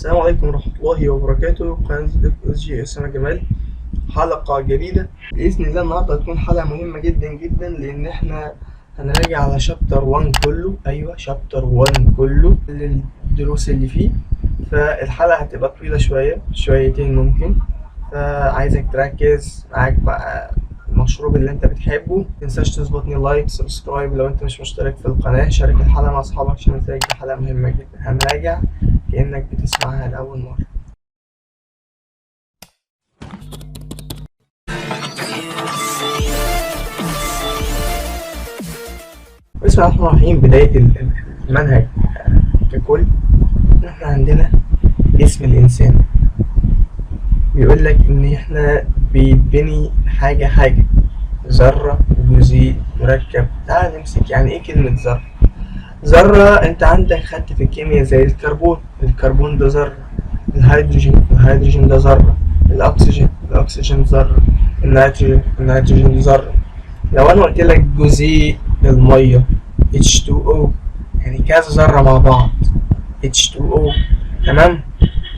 السلام عليكم ورحمة الله وبركاته. قناة اس جي اس انا جمال. حلقة جديدة بإذن الله. النهاردة هتكون حلقة مهمة جدا جدا لأن احنا هنراجع على شابتر 1 كله. أيوة، شابتر 1 كله للدروس اللي فيه. فالحلقة هتبقى طويلة شويتين ممكن، فعايزك تركز معاك بقى المشروب اللي انت بتحبه. متنساش تظبطني لايك سبسكرايب لو انت مش مشترك في القناة. شارك الحلقة مع اصحابك عشان تلاقي حلقة مهمة جدا. هنراجع كأنك بتسمعها لأول مرة. بسم الله الرحمن الرحيم. بداية المنهج ككل، احنا عندنا اسم الإنسان. بيقول لك إن احنا بيتبني حاجة ذرة، جزيء، مركب. تعال نمسك يعني ايه كلمة ذرة. ذرة انت عندك خدت في الكيمياء زي الكربون ده ذرة، الهيدروجين ده ذرة، الأكسجين ذرة، النيتروجين ذرة. لو أنا قلت لك جزيء المية H2O، يعني كذا ذرة مع بعض H2O، تمام؟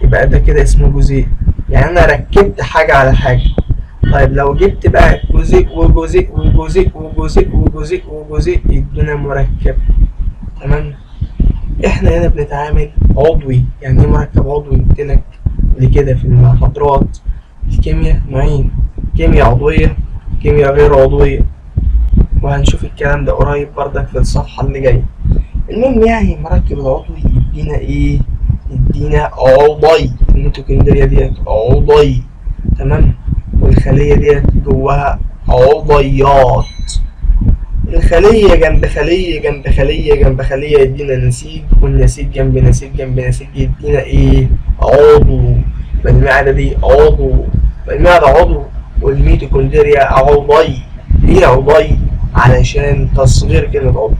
يبقى ده كده اسمه جزيء، يعني أنا ركبت حاجة على حاجة. طيب لو جبت بقى جزيء وجزيء وجزيء وجزيء وجزيء وجزيء يدونا مركب، تمام؟ احنا هنا بنتعامل عضوي. يعني ايه مركب عضوي؟ قلت لك قبل كده في المحاضرات الكيمياء نوعين: كيمياء عضوية، كيمياء غير عضوية، وهنشوف الكلام ده قريب بردك في الصفحة اللي جاية. المهم يعني المركب العضوي يدينا ايه؟ يدينا عضي. الميتوكوندريا ديت عضي، تمام؟ والخلية ديت جواها عضيات. الخلية جنب خلية جنب خلية جنب خلية يدينا نسيج، والنسيج جنب نسيج جنب نسيج يدينا ايه؟ عضو. المعدة دي عضو، المعدة عضو، والميتوكوندريا عضي. ليه عضي؟ علشان تصغير كلمة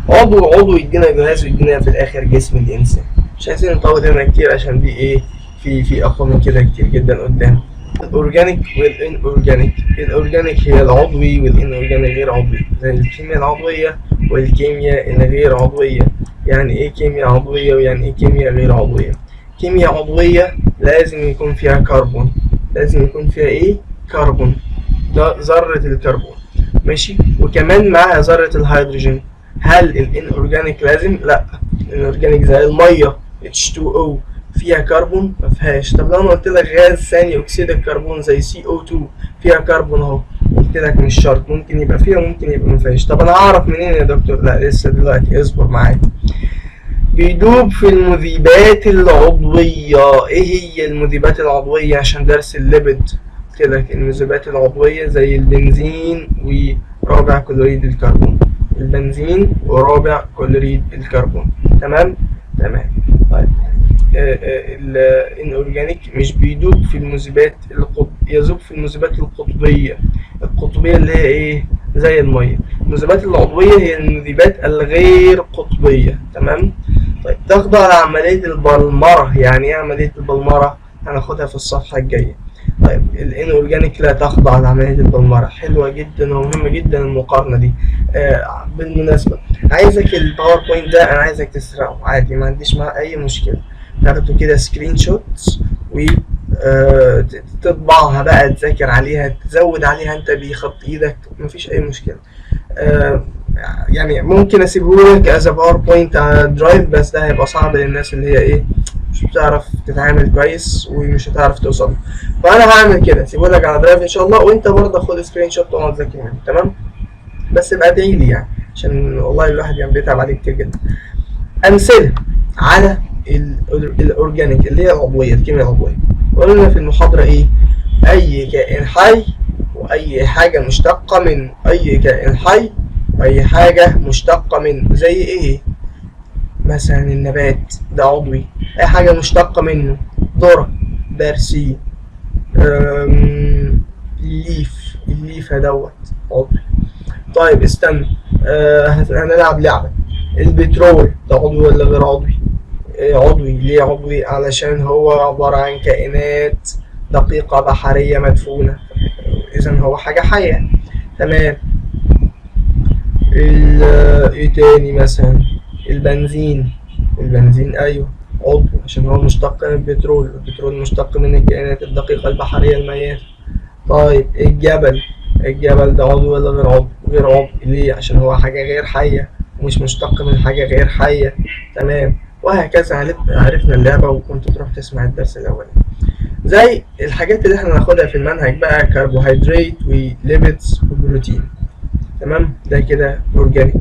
عضو. عضو يدينا جهاز ويدينا في الآخر جسم الإنسان. مش عايزين نطول هنا كتير عشان دي ايه، في أقوى من كده كتير جدا قدام. الأورجانيك والإن أورجانيك. الأورجانيك هي العضوي، والإن أورجانيك غير عضوي، زي الكيمياء العضوية والكيمياء الغير عضوية. يعني إيه كيمياء عضوية ويعني إيه كيمياء غير عضوية؟ كيمياء عضوية لازم يكون فيها كربون. لازم يكون فيها إيه؟ كربون، ده ذرة الكربون، ماشي؟ وكمان معاها ذرة الهيدروجين. هل الإن أورجانيك لازم؟ لأ. الإن أورجانيك زي المية H2O فيها كربون؟ مفيهاش. طب لو انا قلت لك غاز ثاني اكسيد الكربون زي CO2 فيها كربون اهو، قلت لك مش شرط، ممكن يبقى فيها وممكن يبقى مفيهاش. طب انا هعرف منين يا دكتور؟ لا لسه دلوقتي، اصبر معايا. بيدوب في المذيبات العضوية. ايه هي المذيبات العضوية؟ عشان درس الليبيد قلت لك المذيبات العضوية زي البنزين ورابع كلوريد الكربون. البنزين ورابع كلوريد الكربون، تمام؟ طيب الانورجانيك مش بيدوب في المذيبات يذوب في المذيبات القطبية اللي هي ايه؟ زي المية. المذيبات العضوية هي المذيبات الغير قطبية، تمام؟ طيب تخضع لعملية البلمرة. يعني ايه عملية البلمرة؟ هناخدها في الصفحة الجاية. طيب الانورجانيك لا تخضع لعملية البلمرة. حلوة جدا ومهمة جدا المقارنة دي. بالمناسبة عايزك الباوربوينت ده، انا عايزك تسرقه عادي، ما عنديش معاه اي مشكلة. تاخده كده سكرين شوت و تطبعها بقى، تذاكر عليها، تزود عليها انت بخط ايدك، مفيش اي مشكلة. يعني ممكن اسيبهولك از باوربوينت على درايف، بس ده هيبقى صعب للناس اللي هي ايه، مش بتعرف تتعامل كويس ومش هتعرف توصل. فانا هعمل كده، اسيبهولك على درايف ان شاء الله، وانت برضه خد سكرين شوت واقعد ذاكر منه، تمام؟ بس ابقى ادعي لي يعني، عشان والله الواحد يعني بيتعب عليه كتير جدا. امثله على الاورجانيك اللي هي العضويه، الكيمياء العضويه. قلنا في المحاضره ايه؟ اي كائن حي واي حاجه مشتقه منه. اي كائن حي واي حاجه مشتقه منه. زي ايه؟ مثلا النبات ده عضوي، اي حاجه مشتقه منه. ذره، برسيم، الليفه دوت عضوي. طيب استنى، هنلعب لعبه. البترول ده عضوي ولا غير عضوي؟ عضوي. ليه عضوي؟ علشان هو عبارة عن كائنات دقيقة بحرية مدفونة، إذا هو حاجة حية، تمام؟ ايه تاني؟ مثلا البنزين. أيوه عضو عشان هو مشتق من البترول، والبترول مشتق من الكائنات الدقيقة البحرية الميتة. طيب الجبل ده عضو ولا غير عضو؟ غير عضو. ليه؟ عشان هو حاجة غير حية ومش مشتق من حاجة غير حية. تمام. وهكذا عرفنا اللعبة، وكنت تروح تسمع الدرس الأولاني. زي الحاجات اللي احنا ناخدها في المنهج بقى، كربوهيدرات وليبيدز وبروتين. تمام. ده كده اورجانيك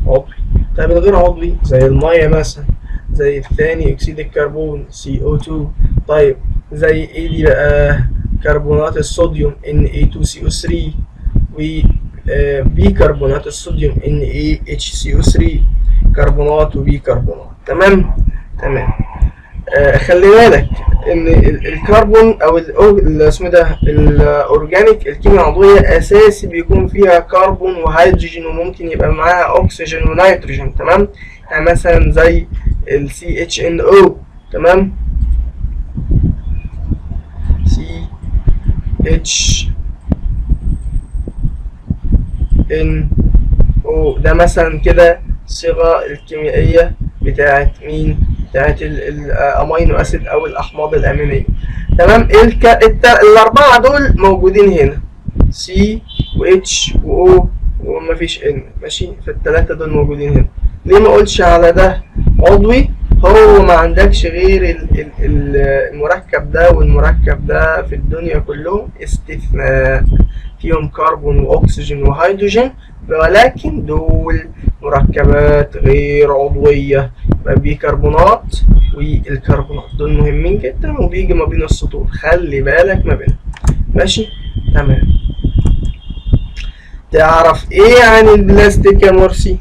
عضوي. طيب الغير عضوي زي المية مثلا، زي ثاني اكسيد الكربون CO2. طيب زي ايه دي بقى؟ كربونات الصوديوم Na2CO3، وبيكربونات الصوديوم NaHCO3، كربونات وبيكربونات. تمام. خلي بالك ان الكربون او اسمه ده الاورجانيك، الكيمياء العضويه اساسي بيكون فيها كربون وهيدروجين، وممكن يبقى معاها اكسجين ونيتروجين. تمام. يعني مثلا زي ال CHNO. تمام. CHNO ده مثلا كده الصيغه الكيميائيه بتاعت مين؟ بتاعت الامينو اسيد او الاحماض الامينيه. تمام. الاربعه دول موجودين هنا، سي واتش واو ومفيش ان. ماشي. فالثلاثه دول موجودين هنا. ليه ما اقولش على ده عضوي؟ هو ما عندكش غير المركب ده والمركب ده في الدنيا كلهم استثناء، فيهم كربون واكسجين وهيدروجين، ولكن دول مركبات غير عضوية. يبقى بيكربونات والكربونات دول مهمين جدا، وبيجي ما بين السطور، خلي بالك ما بينهم. ماشي. تمام. تعرف ايه عن البلاستيك يا مرسي؟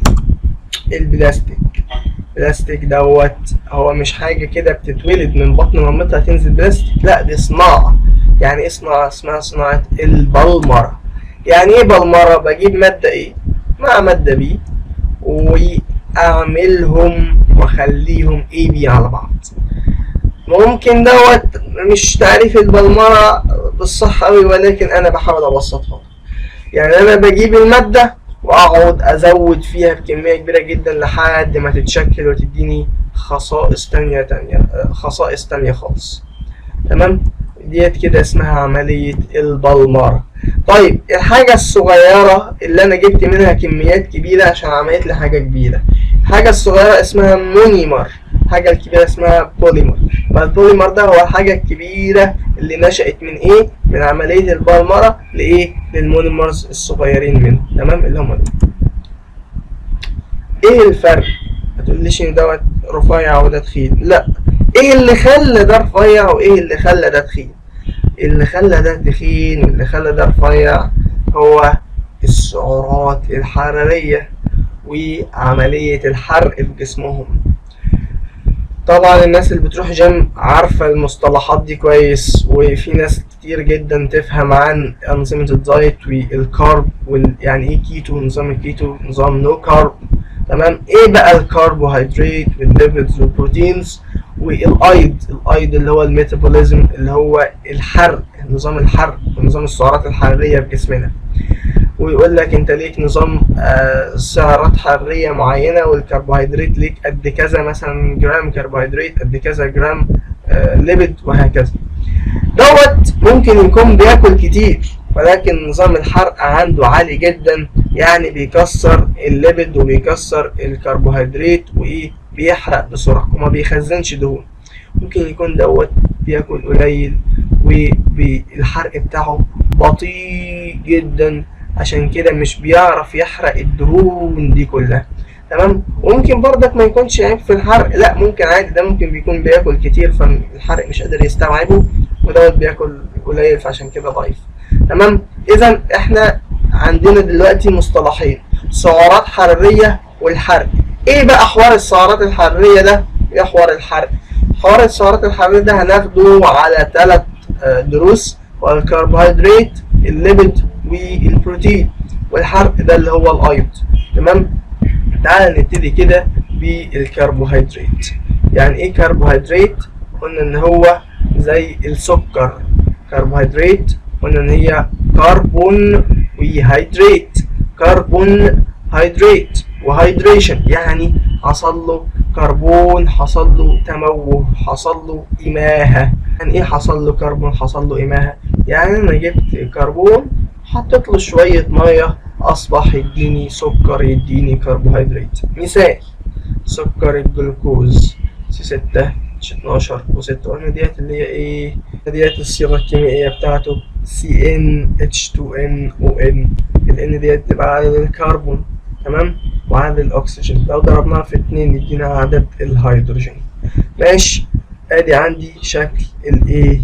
البلاستيك دوت هو مش حاجة كده بتتولد من بطن مامتها تنزل بلاستيك، لا دي صناعة. يعني ايه صناعة؟ اسمها صناعة البلمرة. يعني ايه بلمرة؟ بجيب مادة ايه مع مادة بي واعملهم واخليهم اي بي على بعض. ممكن دوت مش تعريف البلمرة بالصح اوي، ولكن انا بحاول ابسطها. يعني انا بجيب المادة واقعد ازود فيها بكمية كبيرة جدا لحد ما تتشكل وتديني خصائص تانية خالص. تمام. ديت كده اسمها عملية البلمرة. طيب الحاجة الصغيرة اللي انا جبت منها كميات كبيرة عشان عملت لي حاجة كبيرة، الحاجة الصغيرة اسمها مونيمر، الحاجة الكبيرة اسمها بوليمر. فالبوليمر ده هو الحاجة الكبيرة اللي نشأت من ايه؟ من عملية البلمرة لايه؟ للمونيمرز الصغيرين منه. تمام. اللي هم دول. ايه الفرق؟ هتقوليش ان دوت رفيع وده تخين، لا. ايه اللي خلى ده رفيع وايه اللي خلى ده تخين؟ اللي خلى ده تخين واللي خلى ده رفيع هو السعرات الحرارية وعملية الحرق في جسمهم. طبعا الناس اللي بتروح جيم عارفة المصطلحات دي كويس، وفي ناس كتير جدا تفهم عن أنظمة الدايت والكارب يعني ايه كيتو، نظام الكيتو، نظام نو كارب. تمام. ايه بقى الكربوهيدرات والليبيدز والبروتينز والايض اللي هو الميتابوليزم، اللي هو الحرق، نظام الحرق ونظام السعرات الحرارية في جسمنا. ويقول لك انت ليك نظام سعرات حرارية معينة، والكربوهيدرات ليك قد كذا، مثلا جرام كربوهيدرات قد كذا جرام ليبيد، وهكذا. دوت ممكن يكون بياكل كتير، ولكن نظام الحرق عنده عالي جدا، يعني بيكسر الليبيد وبيكسر الكربوهيدرات وايه، بيحرق بسرعة وما بيخزنش دهون. ممكن يكون دوت بياكل قليل والحرق بتاعه بطيء جدا، عشان كده مش بيعرف يحرق الدهون دي كلها. تمام. وممكن برضك ما يكونش عيب في الحرق، لا ممكن عادي، ده ممكن بيكون بياكل كتير فالحرق مش قادر يستوعبه، ودوت بياكل قليل فعشان كده ضعيف. تمام. اذا احنا عندنا دلوقتي مصطلحين، سعرات حرارية والحرق. ايه بقى حوار السعرات الحرارية ده؟ ايه حوار الحرق؟ حوار السعرات الحرارية ده هناخده على 3 دروس، والكربوهيدرات، الليبيد، والبروتين. والحرق ده اللي هو الايض. تمام. تعال نبتدي كده بالكربوهيدرات. يعني ايه كربوهيدرات؟ قلنا ان هو زي السكر. كربوهيدرات قلنا ان هي كربون وهيدرات، كربون هيدرات وهيدريشن، يعني حصل له كربون حصل له تموه، حصل له إماهة. يعني إيه حصل له كربون حصل له إماهة؟ يعني أنا جبت كربون حطيت له شوية مية أصبح يديني سكر، يديني كربوهيدرات. مثال سكر الجلوكوز C6 H12 و6، قلنا ديت اللي هي إيه؟ ديت الصيغة الكيميائية بتاعته CnH2nOn. ال N ديت تبقى عدد الكربون، تمام، وعدد الأكسجين. لو ضربناها في 2 يدينا عدد الهيدروجين. ماشي، ادي عندي شكل الايه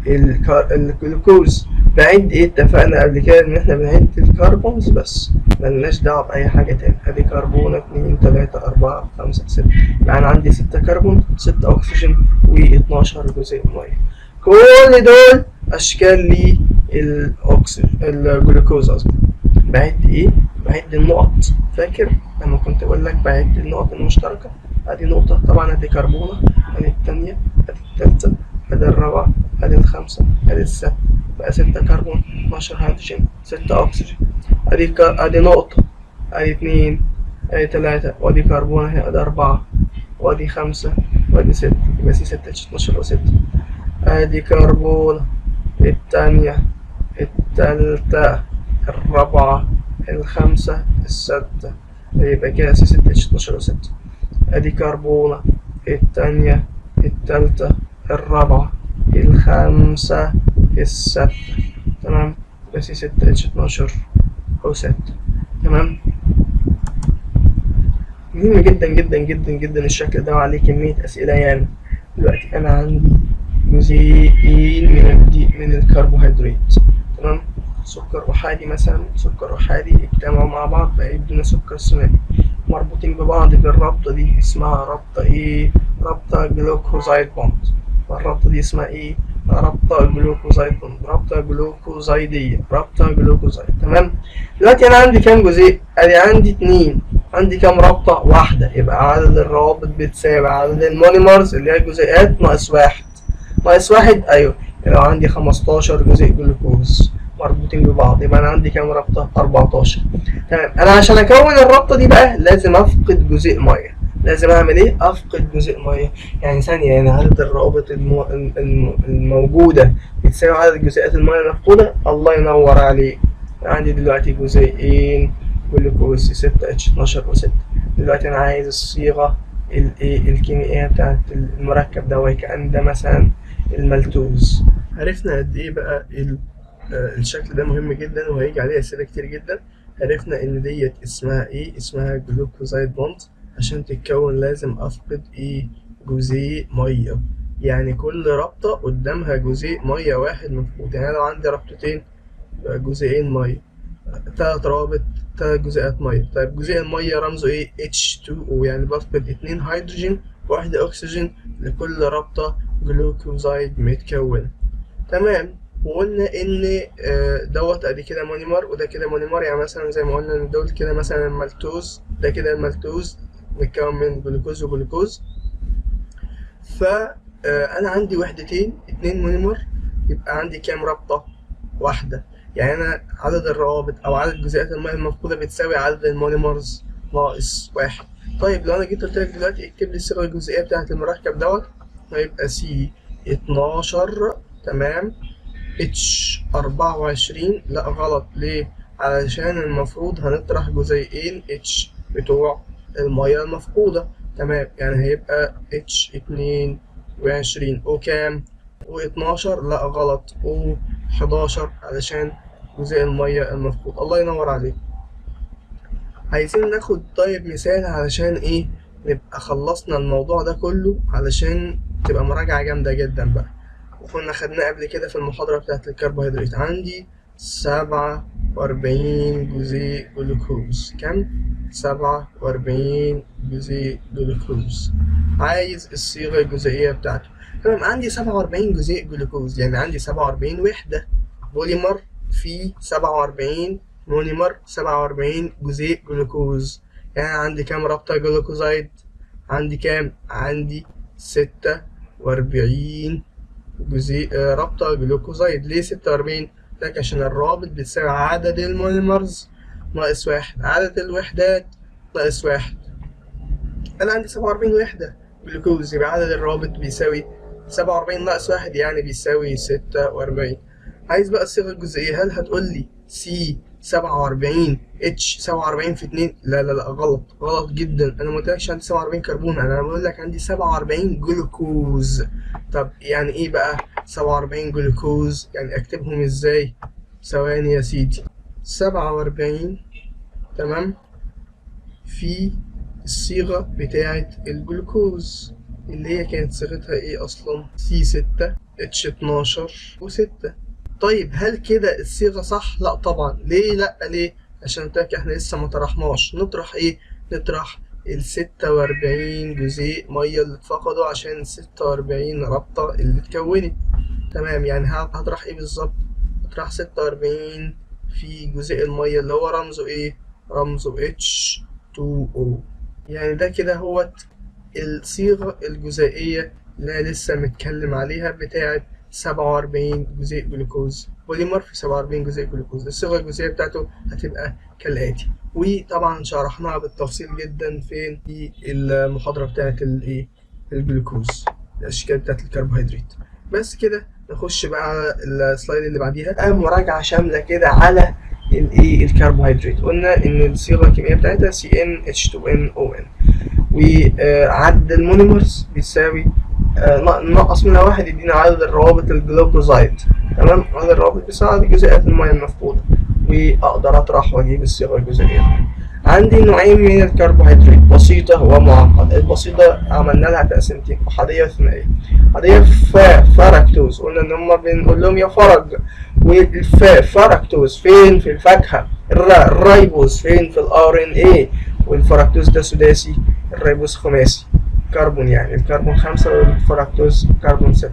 الجلوكوز. بعد ايه؟ اتفقنا قبل كده ان احنا بنعد الكربونز بس، ملناش دعوه باي حاجه تاني. ادي كربون 2 3 4 5 6، يعني انا عندي 6 كربون 6 اكسجين و12 جزيء ميه. كل دول اشكال الجلوكوز قصدي. بعد ايه؟ بعد النقط. فاكر لما كنت بقول لك بعد النقط المشتركه؟ ادي نقطه طبعا، ادي كربونه، ادي الثانيه، ادي الثالثه، ادي الرابعه، ادي الخامسه، ادي السادسه، بقى 6 كربون 12 هيدروجين 6 اكسجين. ادي نقطه، ادي 2، ادي 3، وادي كربون اهي، ادي 4، وادي 5، وادي 6، يبقى سي 6 12 و6. ادي كربون الثانيه، الثالثه، الرابعه، الخامسه، السادسه، يبقى كده سي 6 12 و6. ادي كربونة الثانية، الثالثة، الرابعة، الخامسة، السادسة، تمام، بس 6 12 و6. تمام، مهم جدا جدا جدا جدا الشكل ده، وعليه كمية أسئلة يعني. دلوقتي أنا عندي جزيئين من الكربوهيدرات، تمام، سكر أحادي مثلا، سكر أحادي اجتمعوا مع بعض بقى يدونا سكر ثنائي، مربوطين ببعض بالرابطة دي اسمها رابطة ايه؟ رابطة جلوكوزايد بوند. والرابطة دي اسمها ايه؟ رابطة جلوكوزايد بوند، رابطة جلوكوزايدية، رابطة جلوكوزايد. تمام، دلوقتي أنا عندي كام جزيء؟ أدي عندي 2. عندي كام رابطة؟ واحدة، يبقى عدد الروابط بتساوي عدد المونيمرز اللي هي الجزيئات ناقص 1. ناقص 1، أيوه. لو عندي 15 جزيء جلوكوز مربوطين ببعض، يبقى انا عندي كام رابطه؟ 14. تمام، انا عشان اكون الرابطه دي بقى لازم افقد جزيء ميه. لازم اعمل ايه؟ افقد جزيء ميه. يعني ثانيه، يعني عدد الروابط الموجوده بتساوي عدد جزيئات الميه المفقوده. الله ينور عليك. عندي دلوقتي جزيئين جلوكوز 6 H12 و6. دلوقتي انا عايز الصيغه الايه الكيميائيه بتاعت المركب ده، وكأن ده مثلا المالتوز. عرفنا قد ايه بقى الشكل ده مهم جدا، وهيجي عليه اسئله كتير جدا. عرفنا ان ديت اسمها ايه؟ اسمها جلوكوزايد بوند. عشان تتكون لازم افقد ايه؟ جزيء ميه. يعني كل رابطه قدامها جزيء ميه واحد مفقود. يعني لو عندي رابطتين يبقى جزيئين ميه، 3 روابط 3 جزيئات ميه. طيب جزيء الميه رمزه ايه؟ H2O، يعني بفقد 2 هيدروجين و1 اكسجين لكل رابطه جلوكوزايد متكونه. تمام، وقلنا ان دوت ادي كده مونيمر وده كده مونيمر. يعني مثلا زي ما قلنا ان دول كده مثلا المالتوز، ده كده المالتوز متكون من جلوكوز وجلوكوز. فانا عندي وحدتين 2 مونيمر، يبقى عندي كام رابطه؟ واحده. يعني انا عدد الروابط او عدد جزيئات الميه المفقوده بتساوي عدد المونيمرز ناقص 1. طيب لو انا جيت قلت لك دلوقتي اكتب لي الصيغه الجزيئيه بتاعت المركب دوت، هيبقى سي 12، تمام، H24. لا غلط، ليه؟ علشان المفروض هنطرح جزيئين H بتوع المية المفقودة. تمام، يعني هيبقى H22 O كام؟ O12. لا غلط، O11 علشان جزيء المية المفقود. الله ينور عليك. عايزين ناخد طيب مثال علشان ايه؟ نبقى خلصنا الموضوع ده كله، علشان تبقى مراجعة جامدة جدا بقى. وكنا خدناه قبل كده في المحاضرة بتاعت الكربوهيدرات. عندي 47 جزيء جلوكوز. كم؟ 47 جزيء جلوكوز. عايز الصيغة الجزيئية بتاعته. تمام، عندي 47 جزيء جلوكوز، يعني عندي 47 وحدة بوليمر في 47 مونيمر، 47 جزيء جلوكوز. يعني عندي كام رابطة جلوكوزايد؟ عندي كام؟ عندي 46 جزيء رابطة جلوكوزايد. ليه 46؟ لك عشان الرابط بتساوي عدد المونيمرز ناقص 1، عدد الوحدات ناقص 1. انا عندي 47 وحده جلوكوز، يبقى عدد الروابط بيساوي 47 ناقص 1 يعني بيساوي 46. عايز بقى الصيغه الجزئيه، هل هتقول لي سي 47 اتش 47 في 2؟ لا لا لا، غلط جدا. انا ما قلتلكش عندي 47 كربون، انا بقول لك عندي 47 جلوكوز. طب يعني ايه بقى 47 جلوكوز؟ يعني اكتبهم ازاي؟ ثواني يا سيدي. 47 تمام في الصيغة بتاعة الجلوكوز اللي هي كانت صيغتها ايه اصلا؟ سي 6 اتش 12 و6. طيب هل كده الصيغة صح؟ لا طبعا. ليه لا؟ ليه؟ عشان قلت لك احنا لسه ما طرحناش. نطرح ايه؟ نطرح ال 46 جزيء مية اللي اتفقدوا عشان ال 46 رابطة اللي اتكونت. تمام، يعني هطرح ايه بالظبط؟ هطرح 46 في جزيء المية اللي هو رمزه ايه؟ رمزه H2O. يعني ده كده هو الصيغة الجزيئية اللي أنا لسه متكلم عليها بتاعة 47 جزيء جلوكوز بوليمر في 47 جزيء جلوكوز. الصيغة الجزيئية بتاعته هتبقى كالآتي، وطبعا شرحناها بالتفصيل جدا فين؟ في المحاضرة بتاعة الايه؟ الجلوكوز، الأشكال بتاعة الكربوهيدرات. بس كده نخش بقى على السلايد اللي بعديها، مراجعة شاملة كده على الايه؟ الكربوهيدرات. قلنا ان الصيغة الكيميائية بتاعتها CnH2nOn، وعدد المونيمرز بيساوي نقص منها واحد يدينا عدد الروابط الجلوكوزايد. تمام، عدد الروابط بيساوي عدد جزيئات المياه المفقودة، واقدر اطرح واجيب الصيغة الجزيئية. عندي نوعين من الكربوهيدرات، بسيطة ومعقدة. البسيطة عملنا لها تقسيمتين، أحادية وثنائية. أحادية فركتوز، قلنا إن هما بنقول لهم يا فرج، فركتوز فين؟ في الفاكهة. الريبوز فين؟ في الRNA. والفركتوز ده سداسي، الريبوز خماسي كربون، يعني الكربون 5 والفركتوز كربون 6.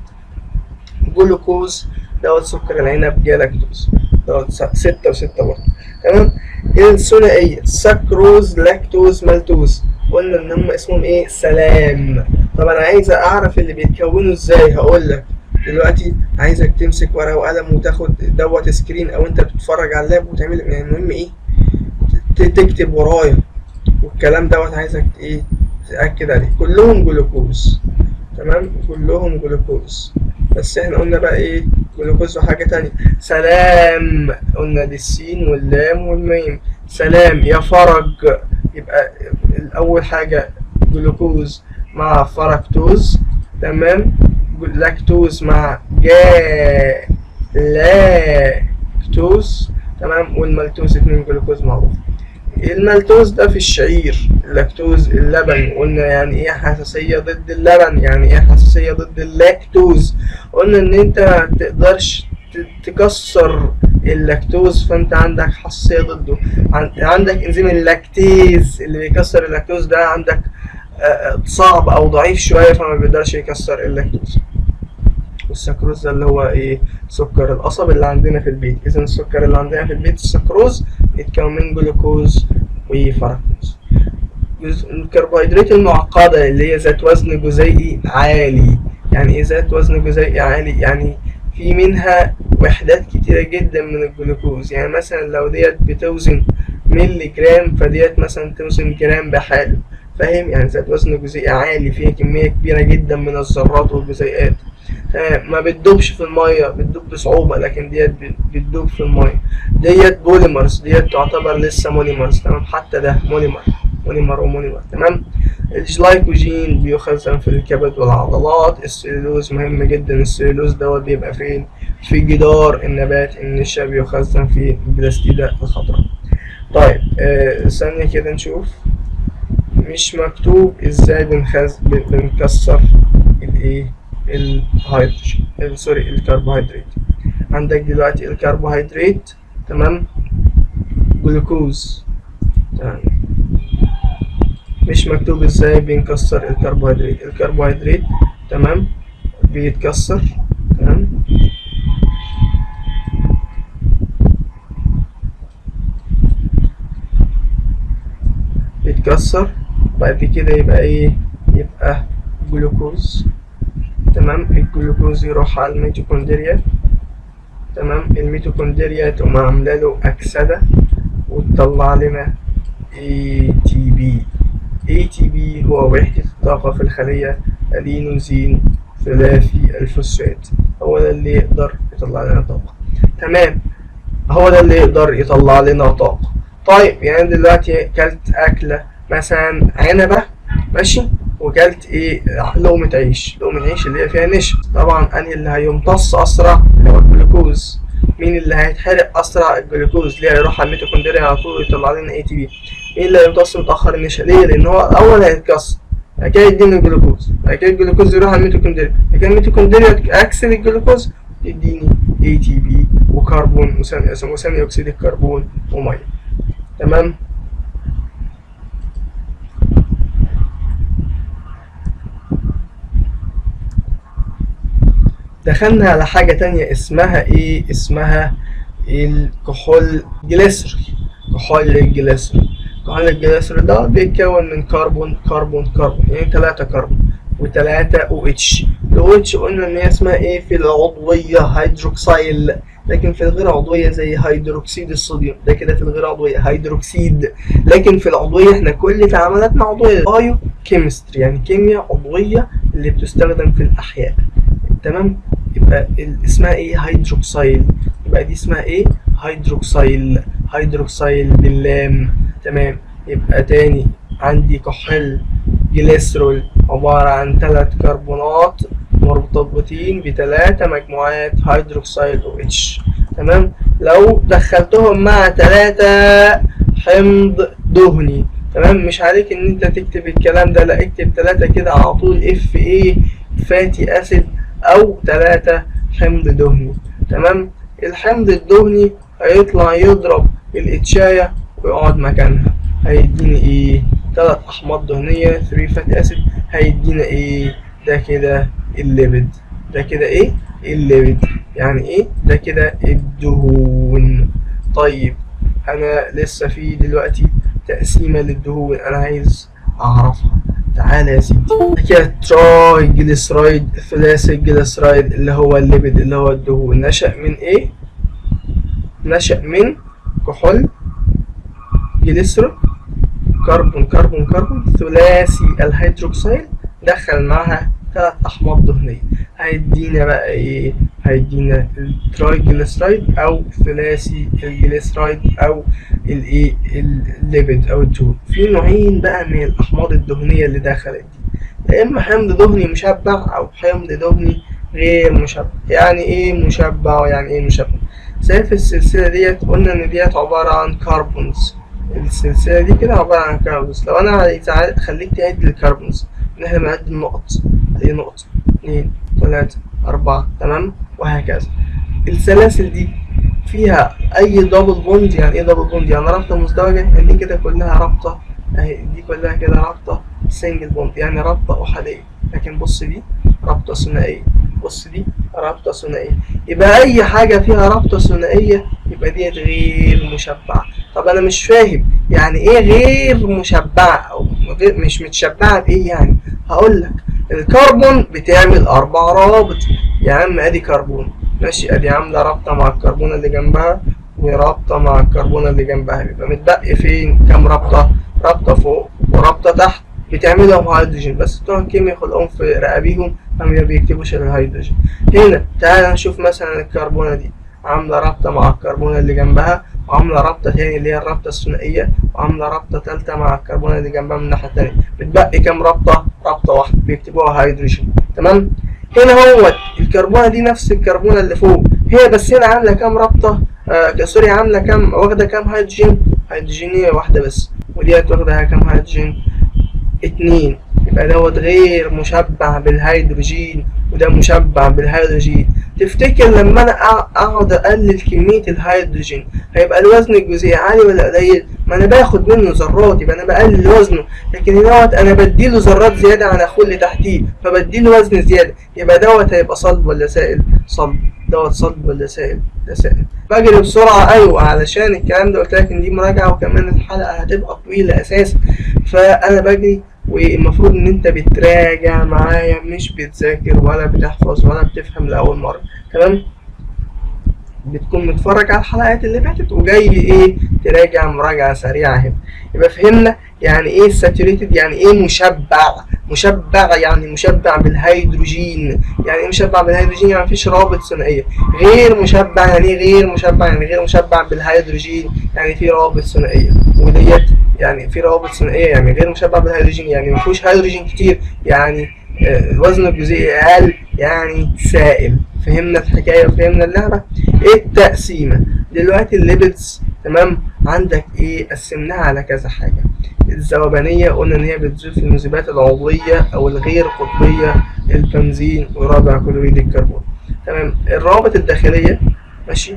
جلوكوز دوت سكر العنب جلاكتوز دوت 6 و6 برضه. تمام. الثنائية سكروز لاكتوز مالتوز، قلنا ان هم اسمهم ايه؟ سلام. طب انا عايز اعرف اللي بيتكونوا ازاي، هقول لك دلوقتي. عايزك تمسك ورقة وقلم وتاخد دوت سكرين او انت بتتفرج على اللاب وتعمل يعني المهم ايه؟ تكتب ورايا، والكلام دوت عايزك ايه؟ تأكد عليه. كلهم جلوكوز. تمام، كلهم جلوكوز. بس احنا قلنا بقى ايه؟ جلوكوز وحاجة تانية. سلام، قلنا دي السين واللام والميم. سلام يا فرج، يبقى الأول حاجة جلوكوز مع فركتوز. تمام، لاكتوز مع لاكتوز. تمام، والمالتوز 2 جلوكوز مع بعض. المالتوز ده في الشعير، اللاكتوز اللبن. قلنا يعني ايه حساسية ضد اللبن، يعني ايه حساسية ضد اللاكتوز. قلنا ان انت متقدرش تكسر اللاكتوز، فانت عندك حساسية ضده. عندك انزيم اللاكتيز اللي بيكسر اللاكتوز ده عندك صعب او ضعيف شوية، فما بيقدرش يكسر اللاكتوز. والسكروز ده اللي هو ايه؟ سكر القصب اللي عندنا في البيت. اذا السكر اللي عندنا في البيت السكروز بيتكون من جلوكوز وفركتوز. الكربوهيدرات المعقدة اللي هي ذات وزن جزيئي عالي. يعني ايه ذات وزن جزيئي عالي؟ يعني في منها وحدات كتيرة جدا من الجلوكوز. يعني مثلا لو ديت بتوزن ملي جرام، فديت مثلا توزن جرام بحاله. فاهم؟ يعني ذات وزن جزيئي عالي، فيها كمية كبيرة جدا من الذرات والجزيئات. ما بتدوبش في المية، بتدوب بصعوبة، لكن ديت بتدوب في المية. ديت بوليمرز، ديت تعتبر لسه مونيمرز. تمام، حتى ده مونيمر ومونيمر. تمام. الجلايكوجين بيخزن في الكبد والعضلات. السليلوز مهم جدا، السليلوز دوت بيبقى فين؟ في جدار النبات. النشا بيخزن في البلاستيدة الخضراء. طيب ثانية كده نشوف. مش مكتوب ازاي بنكسر الايه؟ الهيدروجين، سوري، الكربوهيدرات. عندك دلوقتي الكربوهيدرات، تمام، جلوكوز. تمام، مش مكتوب ازاي بنكسر الكربوهيدرات. الكربوهيدرات تمام بيتكسر. تمام، بيتكسر بعد كده يبقى ايه؟ يبقى جلوكوز. تمام، الجلوكوز يروح على الميتوكوندريا. تمام، الميتوكوندريا تقوم عامله له أكسدة وتطلع لنا ATP. ATP هو وحدة الطاقة في الخلية، أدينوزين ثلاثي الفوسفات، هو ده اللي يقدر يطلع لنا طاقة. تمام، هو ده اللي يقدر يطلع لنا طاقة. طيب يعني دلوقتي كلت أكلة مثلا عنبة، ماشي، وكلت ايه، لقمة عيش، لقمة عيش اللي هي فيها نشا، طبعا انهي اللي هيمتص اسرع؟ اللي هو الجلوكوز. مين اللي هيتحرق اسرع؟ الجلوكوز، اللي هيروح على الميتوكوندريا على طول ويطلع لنا ATP. مين اللي هيمتص متأخر؟ النشا. ليه؟ لان هو الاول هيتكسر، بعد كده يديني الجلوكوز، بعد كده الجلوكوز يروح على الميتوكوندريا، بعد كده الميتوكوندريا اكسد الجلوكوز تديني ATP وكربون وثاني اكسيد الكربون وميه. تمام. دخلنا على حاجة تانية اسمها ايه؟ اسمها الكحول جليسرول. كحول الجليسرول، كحول الجليسرول ده بيتكون من كربون كربون كربون، يعني 3 كربون و3 OH. ال OH قلنا ان هي اسمها ايه في العضوية؟ هيدروكسيل، لكن في الغير عضوية زي هيدروكسيد الصوديوم، ده كده في الغير عضوية هيدروكسيد. لكن في العضوية احنا كل تعاملاتنا عضوية، بايو كيمستري يعني كيمياء عضوية اللي بتستخدم في الأحياء. تمام، يبقى اسمها ايه؟ هيدروكسيل، يبقى دي اسمها ايه؟ هيدروكسيل، هيدروكسيل باللام. تمام، يبقى تاني عندي كحول جليسرول عبارة عن 3 كربونات مرتبطين ب3 مجموعات هيدروكسيل OH. تمام، لو دخلتهم مع 3 حمض دهني، تمام، مش عليك ان انت تكتب الكلام ده، لا اكتب 3 كده على طول، FA فاتي اسيد او 3 حمض دهني. تمام، الحمض الدهني هيطلع يضرب الاتشاية ويقعد مكانها، هيديني ايه؟ 3 احماض دهنية 3 فاتي اسيد، هيدينا ايه؟ ده كده الليبيد، ده كده ايه؟ الليبيد. يعني ايه؟ ده كده الدهون. طيب انا لسه في دلوقتي تقسيمة للدهون انا عايز اعرفها. تعالى يا سيدي، كده تراي جليسرايد ثلاثي الجليسرايد اللي هو الليبيد اللي هو الدهون، نشأ من ايه؟ نشأ من كحول جليسرول كربون كربون كربون ثلاثي الهيدروكسيل، دخل معها 3 احماض دهنيه، هيدينا بقى ايه؟ هيدينا التراي جليسرايد او ثلاثي الجليسرايد او الايه؟ الليبيد او الدهون. في نوعين بقى من الاحماض الدهنيه اللي دخلت دي، يا اما حمض دهني مشبع او حمض دهني غير مشبع. يعني ايه مشبع ويعني ايه مشبع؟ زي في السلسله ديت قلنا ان ديت عباره عن كربونز، السلسله دي كده عباره عن كربونز. لو انا خليك تعد الكربونز، ان احنا بنعد النقط، دي نقطه 2 3 4 تمام، وهكذا. السلاسل دي فيها اي دبل بوند. يعني ايه دبل بوند؟ يعني رابطه مزدوجه، دي كده كلها رابطه اهي، دي كلها كده رابطه سنجل بوند يعني رابطه احاديه. لكن بص دي رابطه ثنائيه، بص دي رابطه ثنائيه. يبقى اي حاجه فيها رابطه ثنائيه يبقى ديت غير مشبعه. طب انا مش فاهم يعني ايه غير مشبعه او غير مش متشبعه بايه يعني؟ هقول لك، الكربون بتعمل 4 روابط. يا عم ادي كربون ماشي، ادي عامله رابطه مع الكربون اللي جنبها ورابطه مع الكربون اللي جنبها، يبقى متبقي فين كام رابطه؟ رابطه فوق ورابطه تحت بتعملهم هيدروجين، بس بتوع الكيمياء خلقهم في رقابيهم ما بيكتبوش الهيدروجين. هنا تعال نشوف مثلا الكربونه دي عامله رابطه مع الكربونه اللي جنبها، وعامله رابطه تاني اللي هي الرابطه الثنائيه، وعامله رابطه ثالثه مع الكربونه اللي جنبها من الناحيه التانيه، بتبقي كام رابطه؟ رابطه واحده بيكتبوها هيدروجين. تمام، هنا هو الكربونه دي نفس الكربونه اللي فوق هي، بس هنا عامله كام رابطه؟ سوري، عامله كام، واخده كام هيدروجين؟ هيدروجينيه واحده بس، وديت واخدها كام هيدروجين؟ 2. يبقى دوت غير مشبع بالهيدروجين وده مشبع بالهيدروجين. تفتكر لما انا اقعد اقلل كميه الهيدروجين هيبقى الوزن الجزيئي عالي ولا قليل؟ ما انا باخد منه ذرات، يبقى انا بقلل وزنه. لكن دوت انا بديله ذرات زياده عن اخوه اللي تحتيه، فبديله وزن زياده. يبقى دوت هيبقى صلب ولا سائل؟ صلب. دوت صلب ولا سائل؟ ده سائل. بجري بسرعه ايوه علشان الكلام ده قلت لك ان دي مراجعه، وكمان الحلقه هتبقى طويله اساسا، فانا بجري. والمفروض ان انت بتراجع معايا، مش بتذاكر ولا بتحفظ ولا بتفهم لاول مره. تمام، بتكون متفرج على الحلقات اللي فاتت وجاي ايه تراجع مراجعه سريعه هنا. يبقى فهمنا يعني ايه ساتوريتد؟ يعني ايه مشبع؟ مشبع يعني مشبع بالهيدروجين. يعني ايه مشبع بالهيدروجين؟ يعني مفيش رابط ثنائيه. غير مشبع يعني ايه غير مشبع؟ يعني غير مشبع بالهيدروجين، يعني في رابط ثنائيه. وديت يعني في روابط ثنائيه، يعني غير مشبع بالهيدروجين يعني مفيهوش هيدروجين كتير، يعني الوزن الجزيئي اقل، يعني سائل. فهمنا الحكايه وفهمنا اللعبه. ايه التقسيمه دلوقتي؟ الليبيدز تمام، عندك ايه؟ قسمناها على كذا حاجه. الذوبانيه قلنا ان هي بتزول في المذيبات العضويه او الغير قطبيه، البنزين ورابع كلوريد الكربون. تمام. الروابط الداخليه ماشي،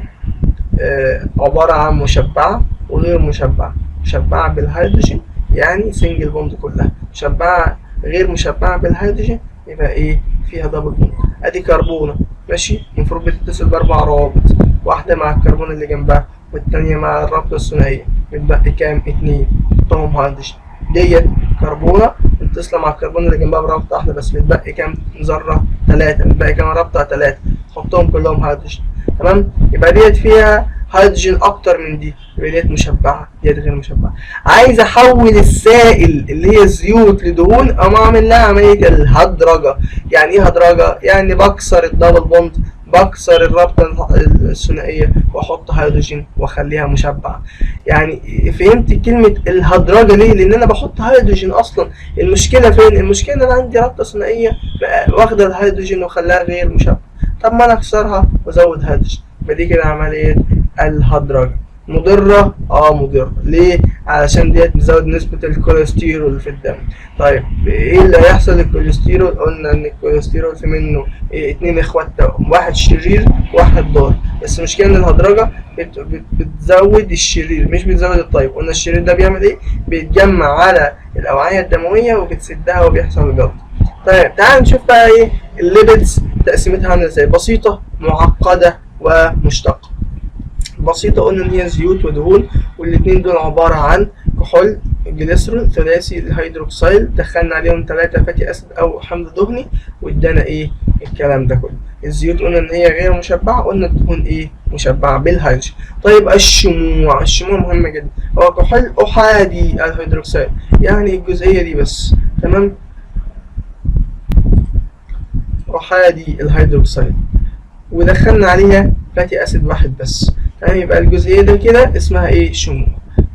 عباره عن مشبعه وغير مشبعه. مشبعه بالهيدروجين يعني سنجل بوند كلها، مشبعه غير مشبعه بالهيدروجين يبقى ايه؟ فيها دبل بوند. ادي كربونه ماشي، المفروض بتتصل باربع روابط، واحده مع الكربون اللي جنبها والتانيه مع الرابطه الثنائيه، بتبقى كام؟ اتنين، حطهم هيدروجين. ديت كربونه متصله مع الكربون اللي جنبها برابطه واحده بس، بتبقى كام ذره؟ تلاته، بتبقى كام رابطه؟ تلاته، حطهم كلهم هيدروجين. تمام. يبقى ديت فيها هيدروجين اكتر من دي، يبقى ديت مشبعه، ديت غير مشبعه. عايز احول السائل اللي هي الزيوت لدهون، اقوم اعمل لها عمليه الهدرجه. يعني ايه هدرجه؟ يعني بكسر الدبل بوند، بكسر الرابطه الثنائيه واحط هيدروجين واخليها مشبعه. يعني فهمت كلمه الهدرجه ليه؟ لان انا بحط هيدروجين اصلا. المشكله فين؟ المشكله ان انا عندي رابطه ثنائيه واخده الهيدروجين وخلاها غير مشبعه. طب ما انا اكسرها وازود هيدروجين، يبقى دي كده عمليه الهدرجه. مضره؟ مضره. ليه؟ علشان ديت بتزود نسبه الكوليسترول في الدم. طيب ايه اللي هيحصل للكوليسترول؟ قلنا ان الكوليسترول في منه اتنين اخوات توأم، واحد شرير وواحد ضار. بس المشكله ان الهدرجه بتزود الشرير مش بتزود الطيب. قلنا الشرير ده بيعمل ايه؟ بيتجمع على الاوعيه الدمويه وبتسدها وبيحصل جلط. طيب تعال نشوف بقى ايه الليبيدز تقسيمتها عامله ازاي. بسيطه، معقده، ومشتقه. بسيطه قلنا ان هي زيوت ودهون، والاثنين دول عباره عن كحول، جليسرول، ثلاثي الهيدروكسيل، دخلنا عليهم 3 فاتي اسيد او حمض دهني وادانا ايه؟ الكلام ده كله. الزيوت قلنا ان هي غير مشبعه، قلنا الدهون ايه؟ مشبعه بالهيدروجين. طيب الشموع، الشموع مهمه جدا. هو كحول احادي الهيدروكسيل، يعني الجزئيه دي بس. تمام. احادي الهيدروكسيل ودخلنا عليها فاتي اسيد واحد بس. تمام. يبقى الجزئيه دي كده اسمها ايه؟ شموع.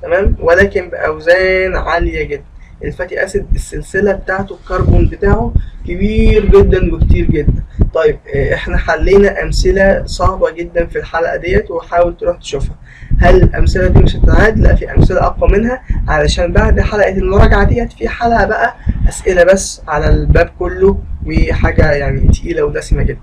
تمام. ولكن باوزان عاليه جدا. الفاتي اسيد السلسله بتاعته الكربون بتاعه كبير جدا وكتير جدا. طيب احنا حلينا امثله صعبه جدا في الحلقه ديت، وحاول تروح تشوفها. هل الامثله دي مش هتتعاد؟ لا، في امثله اقوى منها، علشان بعد حلقه المراجعه ديت في حلقه بقى اسئله بس على الباب كله، وحاجه يعني تقيله ودسمه جدا.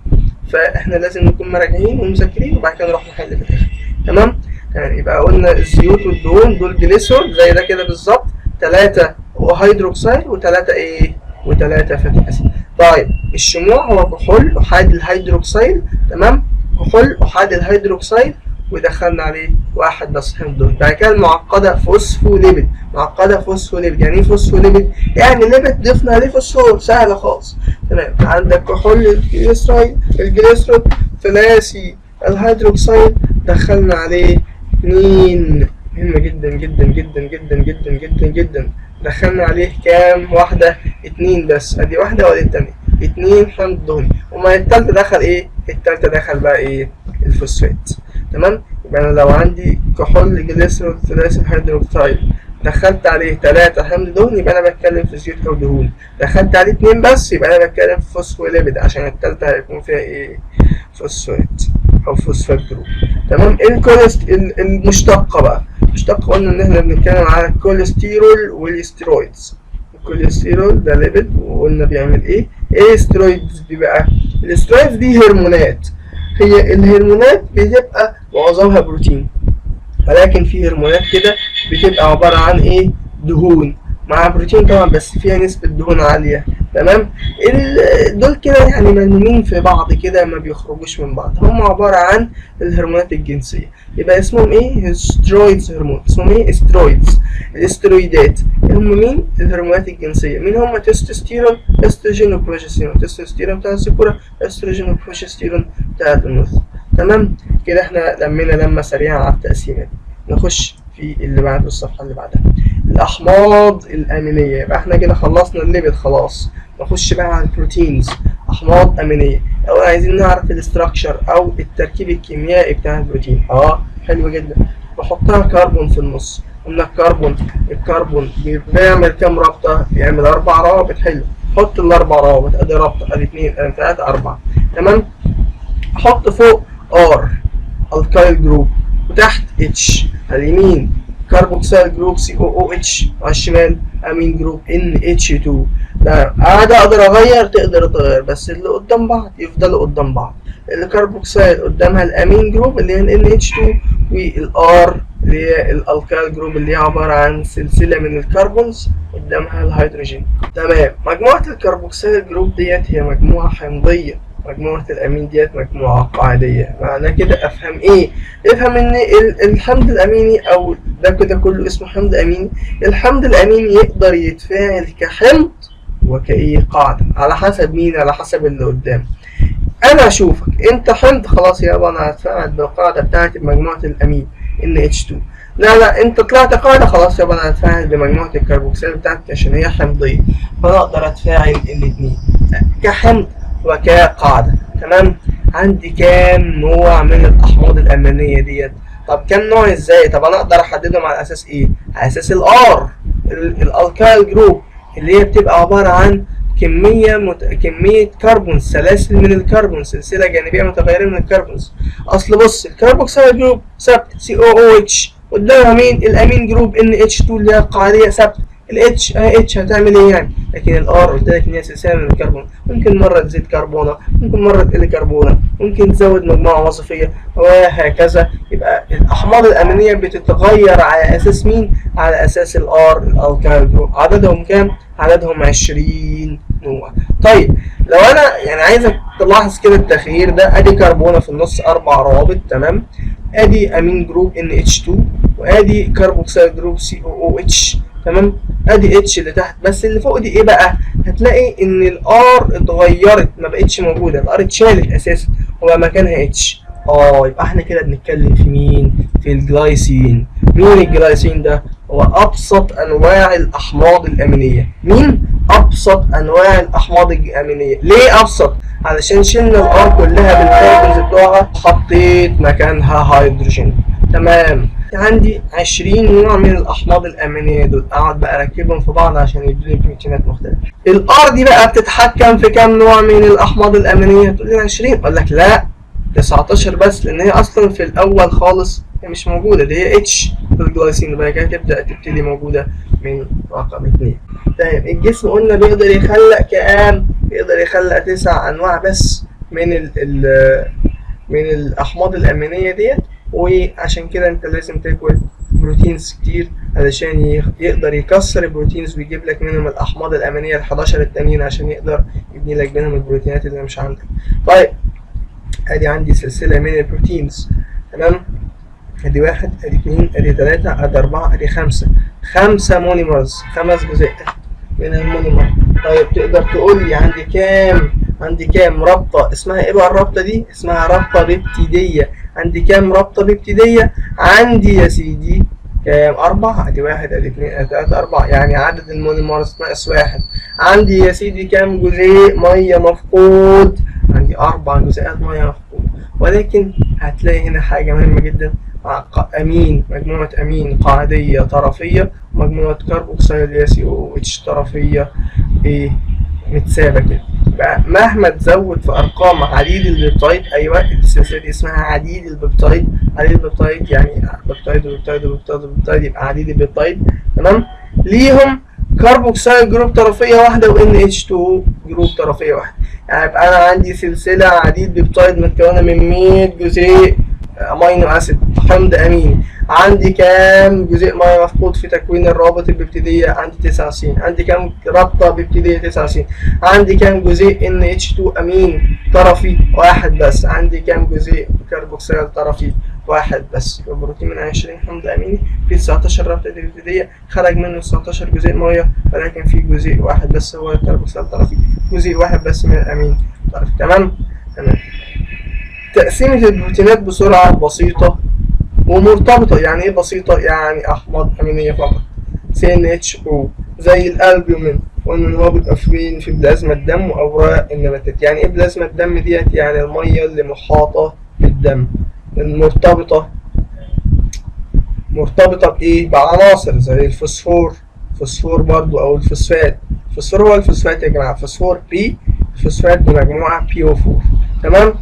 فاحنا لازم نكون مراجعين ومذاكرين وبعد كده نروح نحل في الاخر. تمام. يبقى قلنا الزيوت والدهون دول جليسرول زي ده كده بالظبط، 3 هيدروكسيل و3 ايه؟ و3 فاتي اسيد. طيب الشموع هو كحول احادي الهيدروكسيل. تمام. كحول احادي الهيدروكسيل ودخلنا عليه واحد بس حمض دهني. بعد كده المعقده فوسفوليبيد. معقده فوسفوليبيد يعني ايه فوسفوليبيد؟ يعني ليبيد ضفنا عليه فوسفور، سهله خالص. تمام. عندك كحول الجليسرول، ثلاثي الهيدروكسيل، دخلنا عليه 2، مهمة جدا جدا جدا جدا جدا جدا جدا. دخلنا عليه كام واحدة؟ 2 بس. ادي واحدة وادي التانية، 2 حمض دهني. وما التالتة دخل ايه؟ التالتة دخل بقى ايه؟ الفوسفات. تمام. يبقى انا لو عندي كحول جليسرول ثلاثي الهيدروكسيل دخلت عليه 3 حمض دهني، يبقى انا بتكلم في زيوت او دهون. دخلت عليه 2 بس، يبقى انا بتكلم في فوسفوليبيد، عشان التالتة هيكون فيها ايه؟ فوسفات او فوسفات جروب. تمام. المشتقة بقى. المشتقة قلنا ان احنا بنتكلم على الكوليسترول والاسترويدز. الكوليسترول ده ليبيد، وقلنا بيعمل ايه؟ ايه الاسترويدز دي بقى؟ الاسترويدز دي هرمونات. هي الهرمونات بتبقى معظمها بروتين، ولكن في هرمونات كده بتبقى عبارة عن ايه؟ دهون مع بروتين طبعا، بس فيها نسبة دهون عالية. تمام. دول كده يعني ملمومين في بعض كده، ما بيخرجوش من بعض. هم عبارة عن الهرمونات الجنسية. يبقى اسمهم ايه؟ سترويدز هرمون. اسمهم ايه؟ سترويدز. الاسترويدات هم مين؟ الهرمونات الجنسية. مين هم؟ تستوستيرون، استروجين، وبروجستيرون. تستوستيرون بتاع الذكورة، استروجين وبروجستيرون بتاع الأنوثة. تمام. كده احنا لمينا لمة سريعة على التقسيمات. نخش في اللي بعده، الصفحة اللي بعدها. الأحماض الأمينية. يبقى احنا كده خلصنا الليبيد خلاص، نخش بقى على البروتينز. أحماض أمينية، أولا عايزين نعرف الاستراكشر أو التركيب الكيميائي بتاع البروتين. حلو جدا. بحطها كربون في النص. قلنا الكربون بيعمل كام رابطة؟ بيعمل 4 روابط. حلو، حط ال4 روابط، ادي رابطة، ادي 2 ادي 3 4. تمام. احط فوق ار الكايل جروب، وتحت اتش. على اليمين كربوكسيل جروب COOH، وعلى الشمال امين جروب NH2. ده عادة اقدر اغير، تقدر تغير، بس اللي قدام بعض يفضلوا قدام بعض. الكربوكسيل قدامها الامين جروب اللي هي NH2، والار اللي هي الالكايل جروب اللي هي عبارة عن سلسلة من الكربونز قدامها الهيدروجين. تمام. مجموعة الكربوكسيل جروب ديت هي مجموعة حمضية، مجموعة الأمين ديت مجموعة قاعدية. معنى كده أفهم إيه؟ افهم إن الحمض الأميني أو ده كده كله اسمه حمض أميني. الحمض الأميني يقدر يتفاعل كحمض وكإيه قاعدة، على حسب مين؟ على حسب اللي قدام. أنا أشوفك أنت حمض، خلاص يابا أنا هتفاعل بالقاعدة بتاعتي بمجموعة الأمين NH2. لا أنت طلعت قاعدة، خلاص يابا أنا هتفاعل بمجموعة الكربوكسيل بتاعتي عشان هي حمضية، فأنا أقدر أتفاعل الاتنين كحمض وكقاعدة. تمام. عندي كام نوع من الأحماض الأمينية ديت؟ طب كام نوع ازاي؟ طب أنا أقدر أحددهم على أساس إيه؟ على أساس الآر الألكايل جروب، اللي هي بتبقى عبارة عن كمية كربون، سلاسل من الكربون، سلسلة جانبية متغيرة من الكربونز. أصل بص، الكربوكسيل جروب ثابت COOH، قدامها مين؟ الأمين جروب NH2 اللي هي القاعدية ثابت. الاتش اتش هتعمل ايه يعني؟ لكن الار قلت لك ان هي سلسله من الكربون، ممكن مره تزيد كربونه، ممكن مره تقل كربونه، ممكن تزود مجموعه وظيفيه، وهكذا. يبقى الاحماض الامينيه بتتغير على اساس مين؟ على اساس الار الالكايل جروب. عددهم كام؟ عددهم 20 نوع. طيب لو انا يعني عايزك تلاحظ كده التغيير ده، ادي كربونه في النص 4 روابط. تمام. ادي امين جروب NH2، وادي كربوكسيل جروب COOH. تمام. ادي اتش اللي تحت، بس اللي فوق دي ايه بقى؟ هتلاقي ان الار اتغيرت، ما بقتش موجوده، الار اتشالت اساسا وبقى مكانها اتش. يبقى احنا كده بنتكلم في مين؟ في الجلايسين. مين الجلايسين ده؟ هو ابسط انواع الاحماض الامينيه. مين؟ ابسط انواع الاحماض الامينيه. ليه ابسط؟ علشان شلنا الار كلها بالكربونز بتوعها، حطيت مكانها هيدروجين. تمام. عندي 20 نوع من الاحماض الامينيه دول، اقعد بقى اركبهم في بعض عشان يدوني بروتينات مختلفه. الار دي بقى بتتحكم في كام نوع من الاحماض الامينيه؟ تقول لي 20، اقول لك لا 19 بس، لان هي اصلا في الاول خالص هي مش موجوده، دي هي اتش في الجلايسين، بقى كده تبتدي موجوده من رقم 2. طيب الجسم قلنا بيقدر يخلق كام؟ بيقدر يخلق 9 انواع بس من الاحماض الامينيه ديت. وعشان كده انت لازم تاكل بروتينز كتير علشان يقدر يكسر البروتينز ويجيب لك منهم الاحماض الامينيه ال11 التانيين، عشان يقدر يبني لك منهم البروتينات اللي مش عندك. طيب ادي عندي سلسله من البروتينز. تمام. ادي 1 ادي 2 ادي 3 ادي 4 ادي 5 مونيمرز، 5 جزيئات من المونيمر. طيب تقدر تقول لي عندي كام رابطه؟ اسمها ايه بقى الرابطه دي؟ اسمها رابطه بيبتيديه. عندي كام رابطه بيبتيديه؟ عندي يا سيدي كام؟ 4. ادي 1 ادي 2 ادي 3 4، يعني عدد المونيمرز ناقص 1. عندي يا سيدي كام جزيء ميه مفقود؟ عندي 4 جزيئات ميه مفقود. ولكن هتلاقي هنا حاجه مهمه جدا، امين، مجموعه امين قاعديه طرفيه، ومجموعه كربوكسيل COOH طرفيه ايه متسابه كده. بقى مهما تزود في ارقام عديد البيبتايد، ايوه السلسله دي اسمها عديد البيبتايد. عديد البيبتايد يعني بيبتايد وبيبتايد وبيبتايد وبيبتايد، يبقى عديد البيبتايد. تمام. ليهم كربوكسيل جروب طرفيه واحده وNH2 جروب طرفيه واحده. يعني يبقى انا عندي سلسله عديد بيبتايد متكونه من 100 جزيء امينو اسيد، حمض اميني. عندي كام جزيء ميه مفقود في تكوين الروابط البيبتيديه؟ عندي 29. عندي كام رابطه بيبتيديه؟ 29. عندي كام جزيء NH2 امين طرفي؟ 1 بس. عندي كام جزيء كربوكسيل طرفي؟ 1 بس. يبقى بروتين من 20 حمض اميني في 19 رابطه بيبتيديه، خرج منه 19 جزيء ميه، ولكن في جزيء 1 بس هو الكربوكسيل طرفي، جزيء 1 بس من الامين طرفي. تمام. تقسيمة البروتينات بسرعة بسيطة ومرتبطة. يعني ايه بسيطة؟ يعني احماض امينية فقط. CnHO زي الألبومين، وإن هو بيبقى في بلازما الدم وأوراق النباتات. يعني إيه بلازما الدم ديت؟ يعني المية اللي محاطة بالدم، مرتبطة بإيه؟ بعناصر زي الفوسفور، فوسفور برضو أو الفوسفات. الفوسفور هو الفوسفات يا جماعة، فوسفور بي، الفوسفات بمجموعة PO4. تمام؟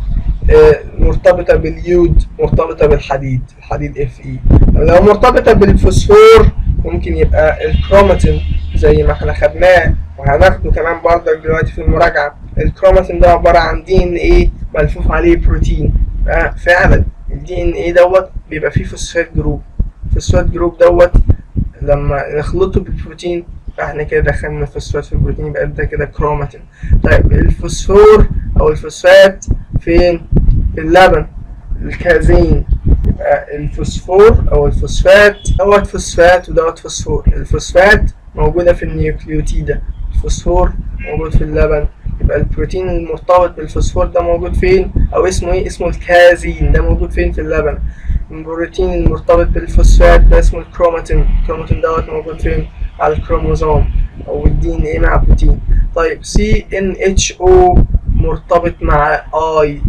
مرتبطة باليود، مرتبطة بالحديد، الحديد Fe. لو مرتبطة بالفوسفور ممكن يبقى الكروماتين زي ما احنا خدناه وهناخده كمان برضك دلوقتي في المراجعة. الكروماتين ده عبارة عن DNA ملفوف عليه بروتين. فعلا DNA دوت بيبقى فيه فوسفات جروب. الفوسفات جروب دوت لما نخلطه بالبروتين فاحنا كده دخلنا الفوسفات في البروتين، يبقى ده كده كروماتين. طيب الفوسفور او الفوسفات فين؟ في اللبن، الكازين. يبقى الفوسفور او الفوسفات دوت فوسفات ودوت فوسفور. الفوسفات موجودة في النيوكليوتيدة، الفوسفور موجود في اللبن. يبقى البروتين المرتبط بالفوسفور ده موجود فين؟ او اسمه ايه؟ اسمه الكازين. ده موجود فين؟ في اللبن. البروتين المرتبط بالفوسفات ده اسمه الكروماتين. الكروماتين دوت موجود فين؟ على الكروموزوم او الDNA مع بروتين. طيب CnHO مرتبط مع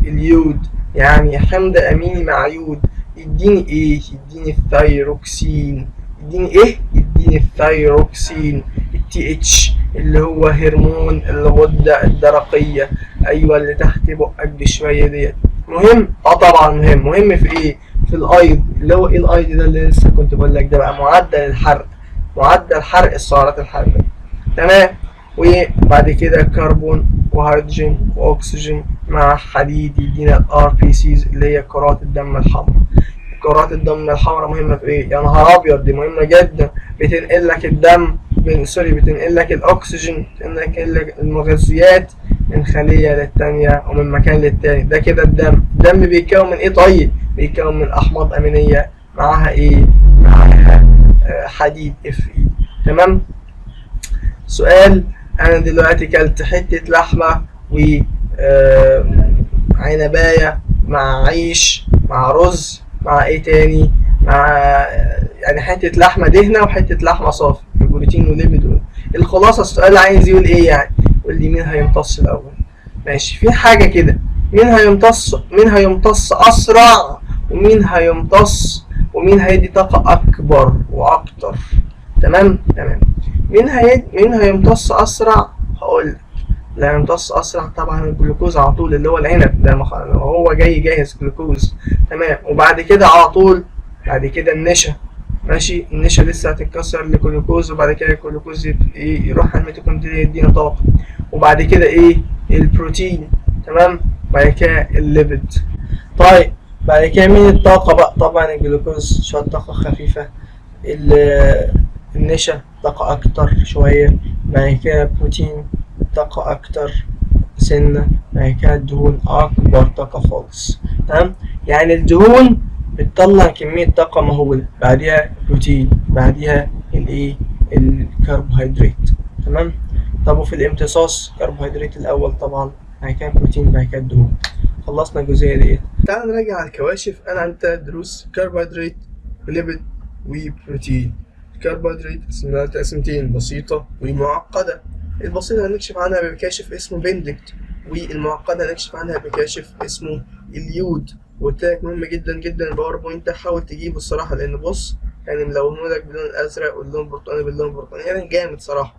اليود، يعني حمض اميني مع يود. يديني ايه؟ يديني الثايروكسين. يديني ايه؟ يديني الثايروكسين. الTH اللي هو هرمون الغدة الدرقية، ايوه اللي تحت بقك بشوية ديت. مهم؟ طبعا مهم في ايه؟ في الايض. اللي هو ايه الايض ده اللي لسه كنت بقول لك؟ ده بقى معدل الحرق، معدل حرق السعرات الحرارية. تمام. وبعد كده كربون وهيدروجين واكسجين مع حديد يدينا RBCs اللي هي كرات الدم الحمراء. كرات الدم الحمراء مهمة في ايه؟ يا نهار ابيض، دي مهمة جدا. بتنقل لك الدم بتنقل لك الاكسجين، بتنقل لك المغذيات من خلية للتانية ومن مكان للتاني. ده كده الدم بيتكون من ايه؟ طيب بيتكون من احماض امينية معاها ايه؟ معاها حديد Fe. تمام. سؤال: انا دلوقتي كلت حتة لحمة وعنباية مع عيش مع رز مع ايه تاني؟ مع يعني حتة لحمة دهنة وحتة لحمة صافي، بروتين وليبيد. الخلاصة السؤال عايز يقول ايه يعني؟ يقول لي مين هيمتص الاول. ماشي، في حاجة كده، مين هيمتص اسرع، ومين هيدي طاقة اكبر واكتر. تمام. مين هيمتص اسرع؟ هقول اللي هيمتص اسرع طبعا الجلوكوز على طول، اللي هو العنب ده هو جاي جاهز جلوكوز. تمام. وبعد كده على طول بعد كده النشا. ماشي، النشا لسه هتتكسر لجلوكوز، وبعد كده الجلوكوز يروح على الميتوكوندريا يدينا طاقة. وبعد كده ايه؟ البروتين. تمام. بعد كده الليبيد. طيب بعد كده مين الطاقة بقى؟ طبعا الجلوكوز شوية طاقة خفيفة، النشا طاقة أكتر شوية، بعد كده البروتين طاقة أكتر سنة، بعد كده الدهون أكبر طاقة خالص. تمام. يعني الدهون بتطلع كمية طاقة مهولة، بعديها البروتين، بعديها الكربوهيدرات. تمام. طب وفي الامتصاص كربوهيدرات الأول طبعا، بعد كده البروتين، بعد كده الدهون. خلصنا الجزئية ديت. تعال نراجع على الكواشف. أنا عندي 3 دروس: كربوهيدرات وليبيد وبروتين. الكربوهيدرات قسمناها تقسيمتين: بسيطة ومعقدة. البسيطة هنكشف عنها بكاشف اسمه بندكت، والمعقدة هنكشف عنها بكاشف اسمه اليود. وقلت لك مهم جدا جدا الباوربوينت، حاول تجيبه الصراحة، لأن بص يعني ملونهولك باللون الأزرق واللون البرتقاني باللون البرتقاني، يعني جامد صراحة.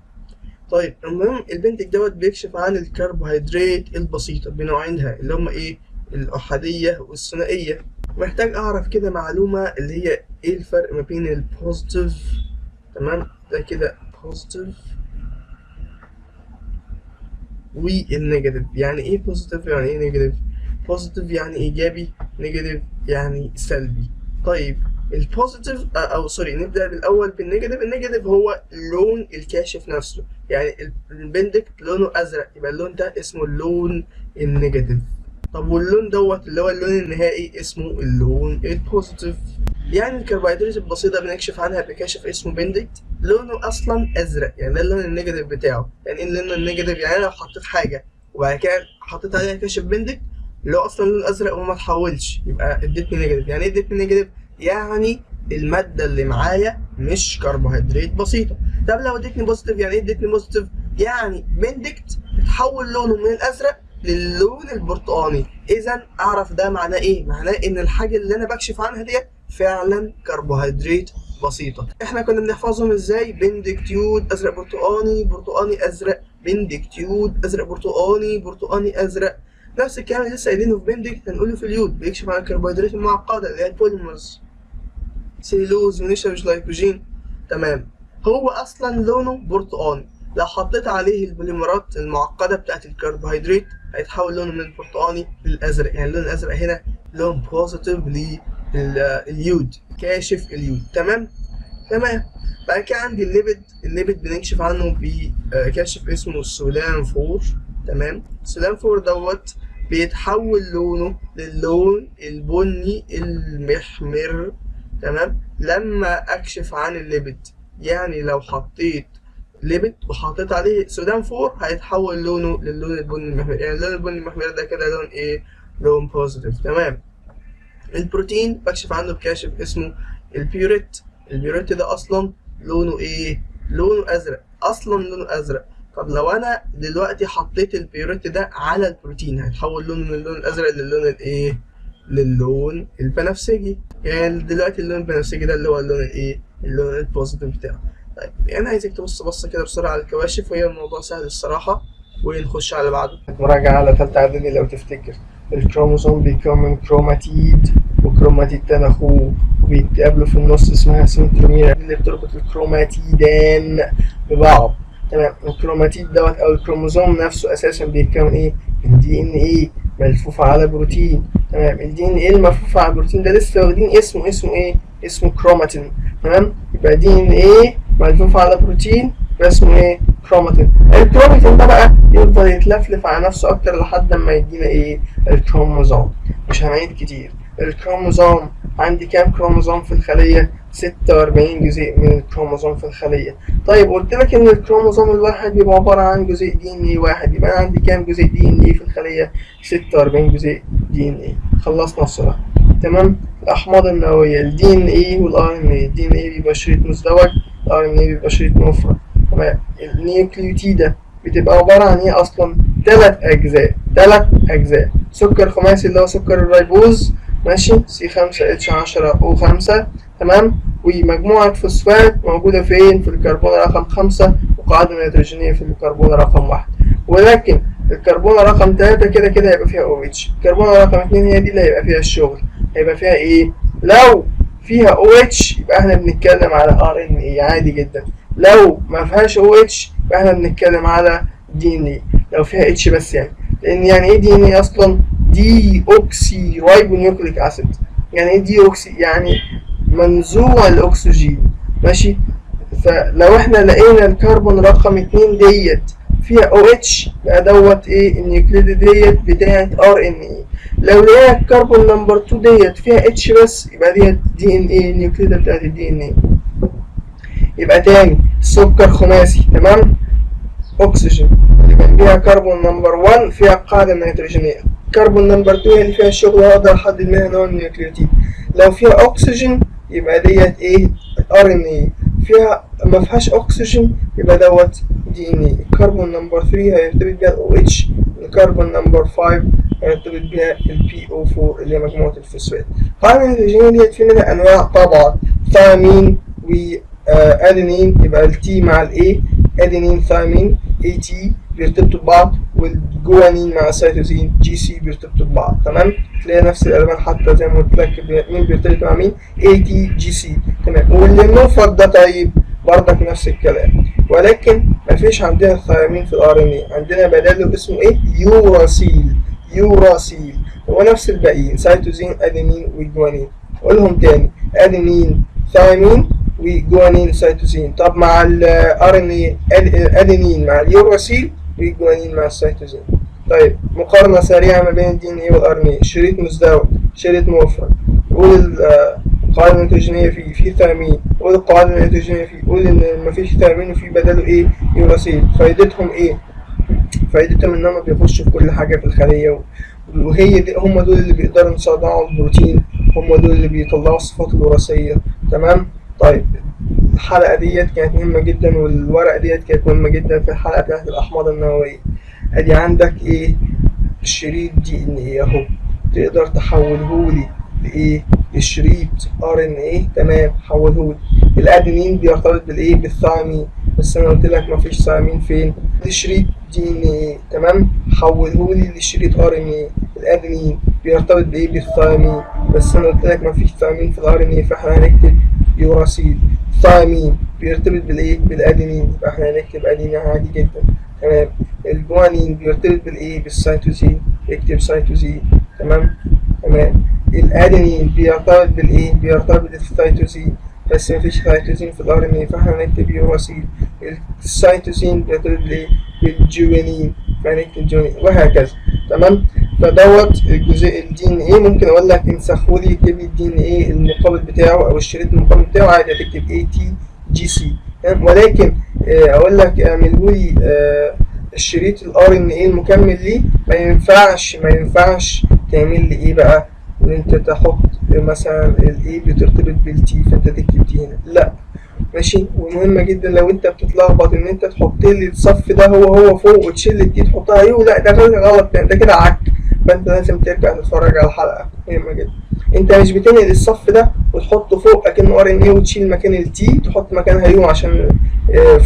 طيب المهم البندكت دوت بيكشف عن الكربوهيدرات البسيطة بنوعينها اللي هما ايه؟ الأحادية والثنائية. محتاج أعرف كده معلومة اللي هي ايه الفرق ما بين البوزيتيف، تمام، ده كده بوزيتيف، والنيجاتيف. يعني ايه بوزيتيف؟ يعني ايه نيجاتيف؟ بوزيتيف يعني ايجابي، نيجاتيف يعني سلبي. طيب البوزيتيف او سوري، نبدا بالاول بالنيجاتيف. النيجاتيف هو لون الكاشف نفسه، يعني البندكت لونه ازرق، يبقى اللون ده اسمه اللون النيجاتيف. طب واللون دوت اللي هو اللون النهائي اسمه اللون البوزيتيف. يعني الكربوهيدرات البسيطة بنكشف عنها بكاشف اسمه بندكت، لونه أصلا أزرق، يعني ده اللون النيجاتيف بتاعه. يعني إيه اللون النيجاتيف؟ يعني أنا لو حطيت حاجة وبعد كده حطيت عليها كاشف بندكت اللي هو أصلا لون أزرق وما اتحولش، يبقى ادتني نيجاتيف. يعني إيه ادتني نيجاتيف؟ يعني المادة اللي معايا مش كربوهيدرات بسيطه. طب لو ادتني بوزيتيف، يعني ايه ادتني بوزيتيف؟ يعني بندكت اتحول لونه من الازرق للون البرتقاني. اذا اعرف ده معناه ايه؟ معناه ان الحاجه اللي انا بكشف عنها ديت فعلا كربوهيدرات بسيطه. احنا كنا بنحفظهم ازاي؟ بندكتيود ازرق برتقاني، برتقاني ازرق، بندكتيود ازرق برتقاني، برتقاني ازرق. نفس الكلام اللي لسه قايلينه في بندكت هنقوله في اليود، بيكشف عن الكربوهيدرات المعقده اللي هي البوليمرز، سيلوز ونشا جلايكوجين. تمام. هو اصلا لونه برتقاني، لو حطيت عليه البوليمرات المعقده بتاعت الكربوهيدرات هيتحول لونه من البرتقاني للازرق. يعني اللون الازرق هنا لون بوزيتيف لليود، كاشف اليود. تمام. تمام. بعد كده عندي الليبيد. الليبيد بنكشف عنه بكاشف اسمه السولان 4. تمام. السولان 4 دوت بيتحول لونه للون البني المحمر. تمام. لما اكشف عن الليبيد، يعني لو حطيت ليبيد وحطيت عليه سودان 4 هيتحول لونه للون البني المحمر. يعني اللون البني المحمر ده كده لون ايه؟ لون بوزيتيف. تمام. البروتين بكشف عنه بكاشف اسمه البيوريت. البيوريت ده اصلا لونه ايه؟ لونه ازرق، اصلا لونه ازرق. طب لو انا دلوقتي حطيت البيوريت ده على البروتين هيتحول لونه من اللون الازرق للون الايه؟ للون البنفسجي. يعني دلوقتي اللون البنفسجي ده اللي هو اللون الايه؟ اللون البوزيتيف بتاعه. طيب انا عايزك تبص بصه كده بسرعه على الكواشف، وهي الموضوع سهل الصراحه. ونخش على بعضه. مراجعه على ثالثه اعدادي لو تفتكر. الكروموسوم بيكون من كروماتيد، وكروماتيد تاني اخوه، وبيتقابلوا في النص اسمها سنترومير اللي بتربط الكروماتيدان ببعض. تمام. الكروماتيد دوت او الكروموسوم نفسه اساسا بيتكون ايه؟ من دي ان ايه ملفوفه على بروتين. تمام. الدي ان ايه الملفوفه على البروتين ده لسه واخدين اسمه ايه؟ اسمه كروماتين. تمام. يبقى دي ان ايه ملفوفه على بروتين اسمه ايه؟ كروماتين. الكروماتين ده بقى يفضل يتلفلف على نفسه اكتر لحد ما يدينا ايه؟ الكروموزوم. مش هنعيد كتير. الكروموزوم عندي كام كروموزوم في الخليه؟ 46 جزيء من الكروموزوم في الخليه. طيب قلت لك ان الكروموزوم الواحد بيبقى عباره عن جزيء دي ان ايه واحد، يبقى انا عندي كام جزيء دي ان ايه في الخليه؟ 46 جزيء دي ان ايه. خلصنا الصراحه. تمام. الاحماض النوويه الدي ان ايه والار ان ايه. الدي ان ايه بيبقى شريط مزدوج، الار ان ايه بيبقى شريط مفرد. تمام. النيوكليوتيدة بتبقى عبارة عن ايه اصلا؟ 3 اجزاء. سكر خماسي اللي هو سكر الريبوز، ماشي، C5H10O5. تمام. ومجموعة فوسفات موجودة فين؟ في الكربون رقم 5، وقاعدة نيتروجينية في الكربون رقم 1. ولكن الكربون رقم 3 كده هيبقى فيها OH. الكربون رقم 2 هي دي اللي هيبقى فيها الشغل. هيبقى فيها ايه؟ لو فيها OH يبقى احنا بنتكلم على RNA عادي جدا. لو ما فيهاش OH يبقى احنا بنتكلم على DNA. لو فيها H بس يعني. لأن يعني ايه DNA أصلا؟ دي أوكسي رايبونيوكليك أسيد. يعني ايه دي أوكسي؟ يعني منزوع الأكسجين. ماشي؟ فلو احنا لقينا الكربون رقم 2 ديت فيها OH يبقى دوت ايه؟ النيوكليد ديت بتاعت RNA. لو لقينا الكربون نمبر 2 ديت فيها H بس يبقى ديت DNA، النيوكليد بتاعت DNA. يبقى تاني سكر خماسي. تمام. اكسجين اللي جنبيها كربون نمبر 1 فيها قاعده نيتروجينيه. كربون نمبر 2 اللي فيها الشغل اقدر احدد منها نوع النيوكليوتيد. لو فيها اكسجين يبقى ديت ايه؟ ار ان اي. فيها ما فيهاش اكسجين يبقى دوت دي ان اي. الكربون نمبر 3 هيرتبط بيها الاو اتش. الكربون نمبر 5 هيرتبط بيها البي او 4 اللي هي مجموعه الفوسفات. القاعده النيتروجينيه ديت في منها انواع طبعا، ثيامين و ادينين، يبقى التي مع الاي ادينين ثيامين اي تي بيرتبطوا ببعض، والجوانين مع السيتوزين جي سي بيرتبطوا ببعض. تمام. تلاقي نفس الالوان حتى زي ما قلت لك مين بيرتبط مع مين؟ اي تي جي سي. تمام. واللي المفرد ده طيب برضك نفس الكلام، ولكن مفيش عندنا الثيامين في الار ان اي، عندنا بداله اسمه ايه؟ يوراسيل. هو نفس الباقيين سيتوزين ادينين والجوانين. قولهم تاني: ادينين ثيامين وجوانين سيتوزين. طب مع الار ان اي ادينين مع اليوراسيل والجوانين مع السيتوزين. طيب مقارنه سريعه ما بين الدي ان اي والار ان اي. شريط مزدوج، شريط مفرد. قول القاعده النيتروجينيه فيه ثيامين، قول القاعده النيتروجينيه فيه، قول ان مفيش ثيامين وفي بداله ايه؟ يوراسيل. فايدتهم ايه؟ فايدتهم ان هم بيخشوا في كل حاجه في الخليه، وهي دي هم دول اللي بيقدروا يصنعوا البروتين، هم دول اللي بيطلعوا الصفات الوراثيه. تمام. طيب الحلقة ديت كانت مهمة جدا، والورقة ديت كانت مهمة جدا في الحلقة بتاعت الأحماض النووية. أدي عندك إيه؟ الشريط دي إن إيه أهو، تقدر تحولهولي لإيه؟ لشريط RNA. تمام، حولهولي. الأدينين بيرتبط بالإيه؟ بالثيامين، بس أنا قلت لك مفيش ثيامين فين؟ الشريط DNA. تمام، حولهولي لشريط RNA. الأدينين بيرتبط بإيه؟ بالثيامين، بس أنا قلت لك مفيش ثيامين في الRNA، فإحنا هنكتب يوراسيل. ثيامين بيرتبط بالإيه؟ بالأدينين، فإحنا هنكتب أدينين عادي جدا. تمام. الجوانين بيرتبط بالإيه؟ بالسيتوزين، اكتب سيتوزين. تمام. تمام. الأدينين بيرتبط بالإيه؟ بيرتبط بالسيتوزين، بس مفيش سيتوزين في الRNA، فإحنا هنكتب يوراسيل. السيتوزين بيرتبط بالإيه؟ بالجوانين، فهنكتب جوانين، وهكذا. تمام. فدوت الجزء DNA. ممكن اقول لك انسخولي، اكتب لي DNA المقابل بتاعه او الشريط المقابل بتاعه، عادي هتكتب ATGC. تمام. ولكن اقول لك اعملهولي الشريط الRNA المكمل ليه، ما ينفعش تعمل لي ايه بقى، ان انت تحط مثلا الايه بترتبط بالتي فانت تكتب تي هنا، لا. ماشي. ومهمة جدا لو انت بتتلخبط ان انت تحط لي الصف ده هو فوق وتشيل التي تحطها ايه، لا ده غلط، ده كده عك. فانت لازم ترجع تتفرج على الحلقة، مهمة جدا. انت مش بتنقل الصف ده وتحطه فوق اكنه RNA وتشيل مكان التي تحط مكانها يو عشان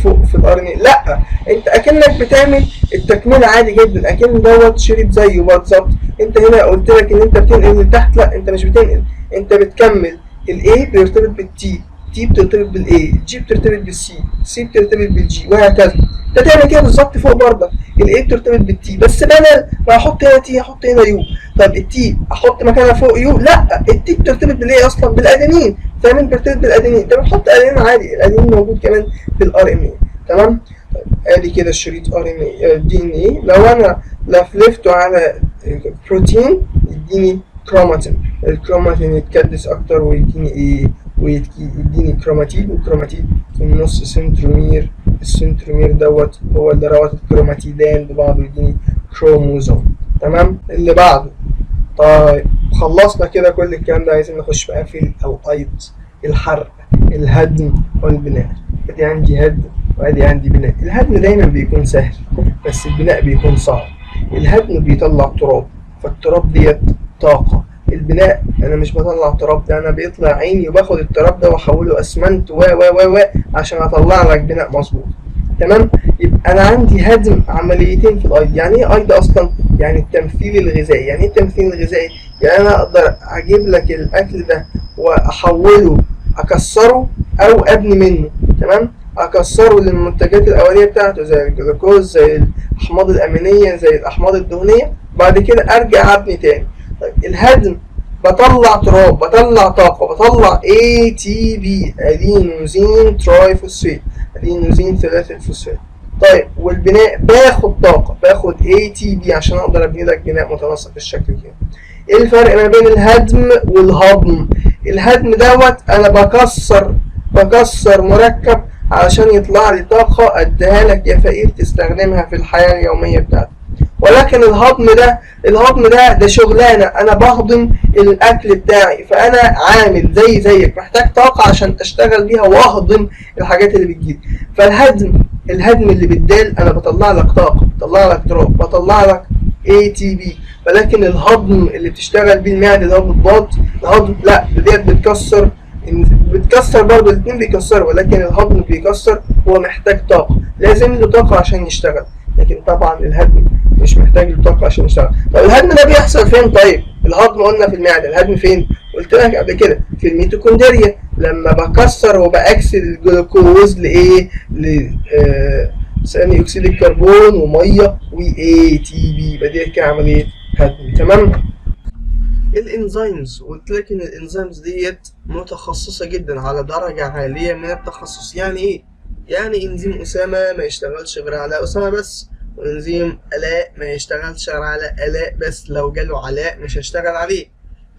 فوق في الRNA، لا. انت اكنك بتعمل التكملة عادي جدا، اكن دوت شريط زيه بالظبط. انت هنا قلت لك ان انت بتنقل لتحت، لا انت مش بتنقل، انت بتكمل. الاي بيرتبط بالتي، تي بترتبط بالاي، جي بترتبط بالسي، سي بترتبط بالجي، وهكذا. انت تعمل كده بالظبط فوق برضه. الاي بترتبط بالتي، بس بدل ما احط هنا تي احط هنا يو. طب التي احط مكانها فوق يو، لا التي بترتبط بالايه اصلا؟ بالادينين. ثاني بترتبط بالادينين، انت بتحط ادينين عادي، الادينين موجود كمان في الRNA. تمام. طيب ادي كده الشريط RNA DNA. لو انا لفلفته على بروتين يديني كروماتين، الكروماتين يتكدس اكتر ويديني ايه؟ ويديني كروماتيد، والكروماتيد في النص سنترومير. السنترومير دوت هو اللي ربط الكروماتيدان ببعض ويديني كروموزوم. تمام. اللي بعده. طيب خلصنا كده كل الكلام ده، عايزين نخش بقى في الأيض، الحرق، الهدم والبناء. ادي عندي هدم وادي عندي بناء. الهدم دايما بيكون سهل، بس البناء بيكون صعب. الهدم بيطلع تراب، فالتراب ديت طاقة. البناء انا مش بطلع تراب، ده انا بيطلع عيني وباخد التراب ده واحوله اسمنت و عشان اطلع لك بناء مظبوط. تمام. يبقى انا عندي هدم عمليتين في الايض. يعني ايه ايض اصلا؟ يعني التمثيل الغذائي. يعني ايه التمثيل الغذائي؟ يعني انا اقدر اجيب لك الاكل ده واحوله، اكسره او ابني منه. تمام. اكسره للمنتجات الاوليه بتاعته زي الجلوكوز، زي الاحماض الامينيه، زي الاحماض الدهنيه، بعد كده ارجع ابني تاني. طيب الهدم بطلع تراب، بطلع طاقه، بطلع ATP ادينوزين تراي فوسفات، ادينوزين ثلاثي الفوسفات. طيب والبناء باخد طاقه، باخد ATP عشان اقدر ابني لك بناء متناسق بالشكل كده. ايه الفرق ما بين الهدم والهضم؟ الهدم دوت انا بكسر مركب علشان يطلع لي طاقة اديها لك يا فقير تستخدمها في الحياة اليومية بتاعتك. ولكن الهضم ده شغلانة، انا بهضم الاكل بتاعي، فانا عامل زيك محتاج طاقة عشان اشتغل بيها واهضم الحاجات اللي بتجيلي. فالهدم اللي بالدال انا بطلع لك طاقة، بطلع لك تراب، بطلع لك ATP. ولكن الهضم اللي بتشتغل بيه المعدة اللي هو بالضاد، الهضم لا، ديت بتكسر برضه، الاتنين بيكسروا، ولكن الهضم بيكسر، هو محتاج طاقة، لازم له طاقة عشان يشتغل. لكن طبعا الهضم مش محتاج له طاقة عشان يشتغل. طب الهضم ده بيحصل فين؟ طيب الهضم قلنا في المعدة، الهضم فين؟ قلت لك قبل كده في الميتوكوندريا، لما بكسر وبأكسد الجلوكوز لإيه؟ ثاني اكسيد الكربون وميه وATP، يبقى دي كده عمليه هدم. تمام. الانزيمز، قلت لك ان الانزيمز ديت متخصصه جدا على درجه عاليه من التخصص. يعني ايه؟ يعني انزيم اسامه ما يشتغلش غير على اسامه بس، وانزيم الاء ما يشتغلش غير على الاء بس، لو جاله علاء مش هيشتغل عليه.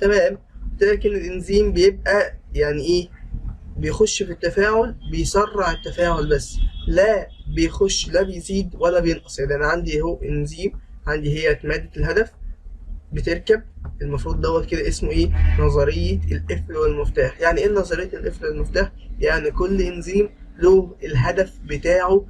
تمام. قلت لك ان الانزيم بيبقى يعني ايه؟ بيخش في التفاعل، بيسرع التفاعل بس، لا بيخش لا بيزيد ولا بينقص. يعني انا عندي اهو انزيم، عندي هي مادة الهدف بتركب. المفروض دوت كده اسمه ايه؟ نظرية القفل والمفتاح. يعني ايه نظرية القفل والمفتاح؟ يعني كل انزيم له الهدف بتاعه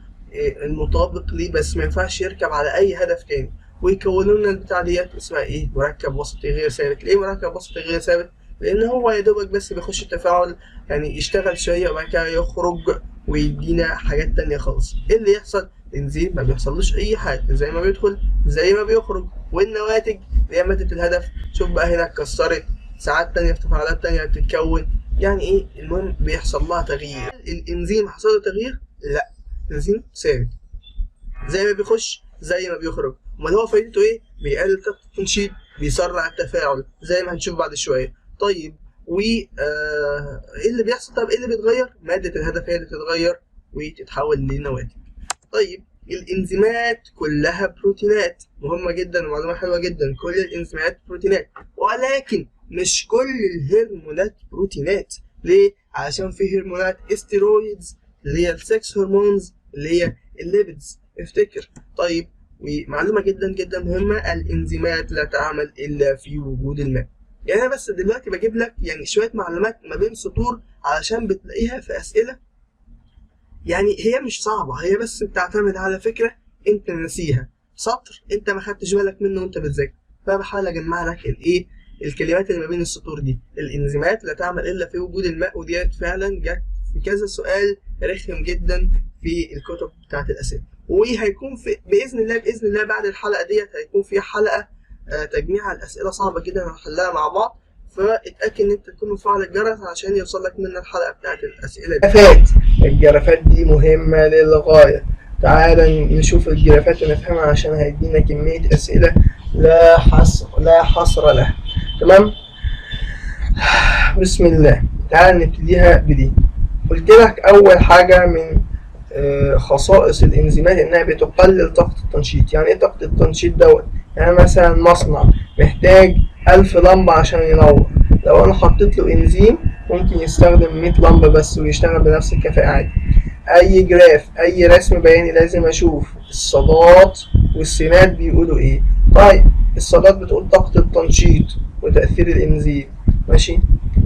المطابق ليه، بس ما ينفعش يركب على اي هدف تاني. ويكونوا لنا البتاع ديت اسمها ايه؟ مركب وسطي غير ثابت. ليه مركب وسطي غير ثابت؟ لان هو يا دوبك بس بيخش التفاعل، يعني يشتغل شوية وبعد كده يخرج ويدينا حاجات تانية خالص. ايه اللي يحصل؟ الانزيم ما بيحصلوش اي حاجة، زي ما بيدخل زي ما بيخرج. والنواتج اللي هي مادة الهدف، شوف بقى هنا اتكسرت، ساعات تانية في تفاعلات تانية بتتكون. يعني ايه؟ المهم بيحصل لها تغيير. الانزيم حصل له تغيير؟ لا، الانزيم ثابت، زي ما بيخش زي ما بيخرج. امال هو فايدته ايه؟ بيقلل طاقة التنشيط، بيسرع التفاعل زي ما هنشوف بعد شوية. طيب ايه اللي بيحصل؟ طب ايه اللي بيتغير؟ مادة الهدف هي اللي بتتغير وتتحول لنواتج. طيب الانزيمات كلها بروتينات، مهمة جدا ومعلومة حلوة جدا. كل الانزيمات بروتينات، ولكن مش كل الهرمونات بروتينات. ليه؟ علشان في هرمونات استيرويدز اللي هي السكس هرمونز اللي هي الليبيدز، افتكر. طيب ومعلومة جدا جدا مهمة، الانزيمات لا تعمل الا في وجود الماء. يعني انا بس دلوقتي بجيب لك يعني شوية معلومات ما بين سطور علشان بتلاقيها في اسئلة. يعني هي مش صعبة، هي بس بتعتمد على فكرة انت ناسيها، سطر انت ما خدتش بالك منه وانت بتذاكر. فبحاول اجمع لك الايه، الكلمات اللي ما بين السطور دي. الانزيمات لا تعمل الا في وجود الماء، وديت فعلا جت في كذا سؤال رخم جدا في الكتب بتاعت الاسئله. وهيكون في باذن الله بعد الحلقه ديت هيكون في حلقه تجميع الاسئله صعبه جدا هنحلها مع بعض. فاتاكد ان انت تكون مفعل الجرس عشان يوصل لك مننا الحلقه بتاعت الاسئله دي. الجرافات دي مهمه للغايه. تعال نشوف الجرافات ونفهمها عشان هيدينا كميه اسئله لا حصر لها. تمام، بسم الله. تعال نبتديها بدي. قلت لك اول حاجه من خصائص الانزيمات انها بتقلل طاقه التنشيط. يعني ايه طاقه التنشيط دوت؟ يعني مثلا مصنع محتاج 1000 لمبه عشان ينور، لو انا حطيت له انزيم ممكن يستخدم 100 لمبه بس ويشتغل بنفس الكفاءه عادي. اي جراف، اي رسم بياني لازم اشوف الصادات والسينات بيقولوا ايه. طيب الصادات بتقول طاقه التنشيط وتاثير الانزيم، ماشي.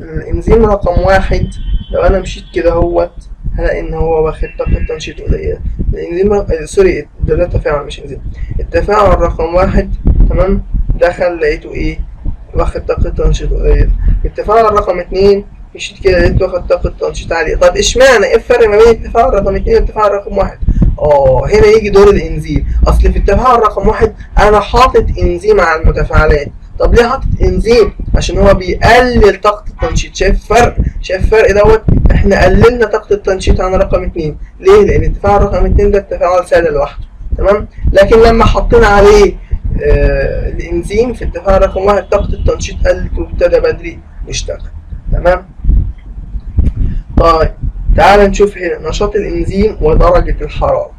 الانزيم رقم 1 لو انا مشيت كده اهوت هلاقي ان هو واخد طاقه تنشيط قليله. الانزيم سوري ده تفاعل مش انزيم. التفاعل رقم 1 تمام، دخل لقيته ايه؟ واخد طاقه تنشيط قليله. التفاعل رقم 2 مشيت كده لقيته واخد طاقه تنشيط عاليه. طب اشمعنى؟ ايه الفرق ما بين التفاعل رقم 2 والتفاعل رقم 1؟ هنا يجي دور الانزيم. اصل في التفاعل رقم 1 انا حاطط انزيم على المتفاعلات. طب ليه حاطط انزيم؟ عشان هو بيقلل طاقه التنشيط. شايف الفرق دوت؟ احنا قللنا طاقه التنشيط عن رقم 2. ليه؟ لان التفاعل رقم 2 ده التفاعل سهل لوحده، تمام. لكن لما حطينا عليه الانزيم في التفاعل رقم 1 طاقه التنشيط قلت وابتدى بدري يشتغل، تمام. طيب تعال نشوف هنا نشاط الانزيم ودرجه الحراره.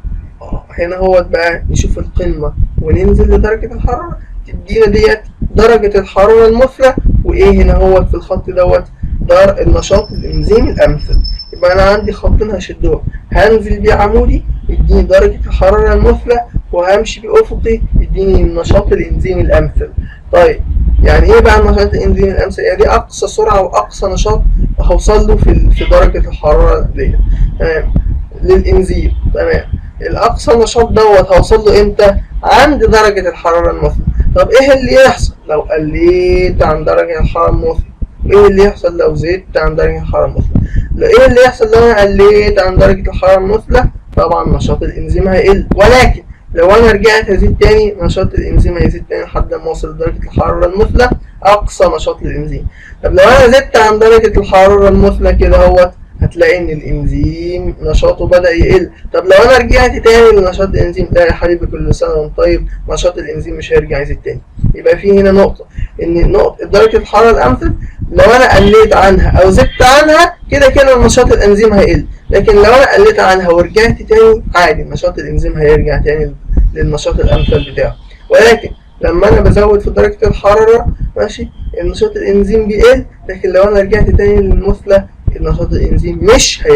هنا هو بقى نشوف القمه وننزل لدرجه الحراره، تدينا ديت درجه الحراره المثلى. وايه هنا هو في الخط دوت النشاط الانزيمي الامثل. يبقى انا عندي خطين هشدهم، هنزل بيه عمودي يديني درجه الحراره المثلى، وهمشي بافقي يديني النشاط الانزيمي الامثل. طيب يعني ايه بقى النشاط الانزيمي الامثل؟ يعني دي اقصى سرعه واقصى نشاط هوصل له في درجه الحراره ديت، تمام، للانزيم، تمام. الاقصى نشاط دوت هوصل له امتى؟ عند درجه الحراره المثلى. طب ايه اللي يحصل لو قليت عن درجه الحراره المثلى؟ ايه اللي يحصل لو زدت عن درجه الحراره المثلى؟ ايه اللي يحصل لو انا قليت عن درجه الحراره المثلى؟ طبعا نشاط الانزيم هيقل. ولكن لو انا رجعت ازيد تاني نشاط الانزيم هيزيد تاني لحد ما اوصل لدرجه الحراره المثلى، اقصى نشاط للانزيم. طب لو انا زدت عن درجه الحراره المثلى كده اهوت هتلاقي ان الانزيم نشاطه بدأ يقل. طب لو انا رجعت تاني لنشاط الانزيم ده يا حبيبي كل سنه وانت طيب، نشاط الانزيم مش هيرجع يزيد تاني. يبقى في هنا نقطه ان نقطه درجه الحراره الامثل لو انا قليت عنها او زدت عنها كده نشاط الانزيم هيقل. لكن لو انا قليت عنها ورجعت تاني عادي نشاط الانزيم هيرجع تاني للنشاط الامثل بتاعه. ولكن لما انا بزود في درجه الحراره ماشي النشاط الانزيم بيقل. لكن لو انا رجعت تاني للمثلى النشاط الانزيم مش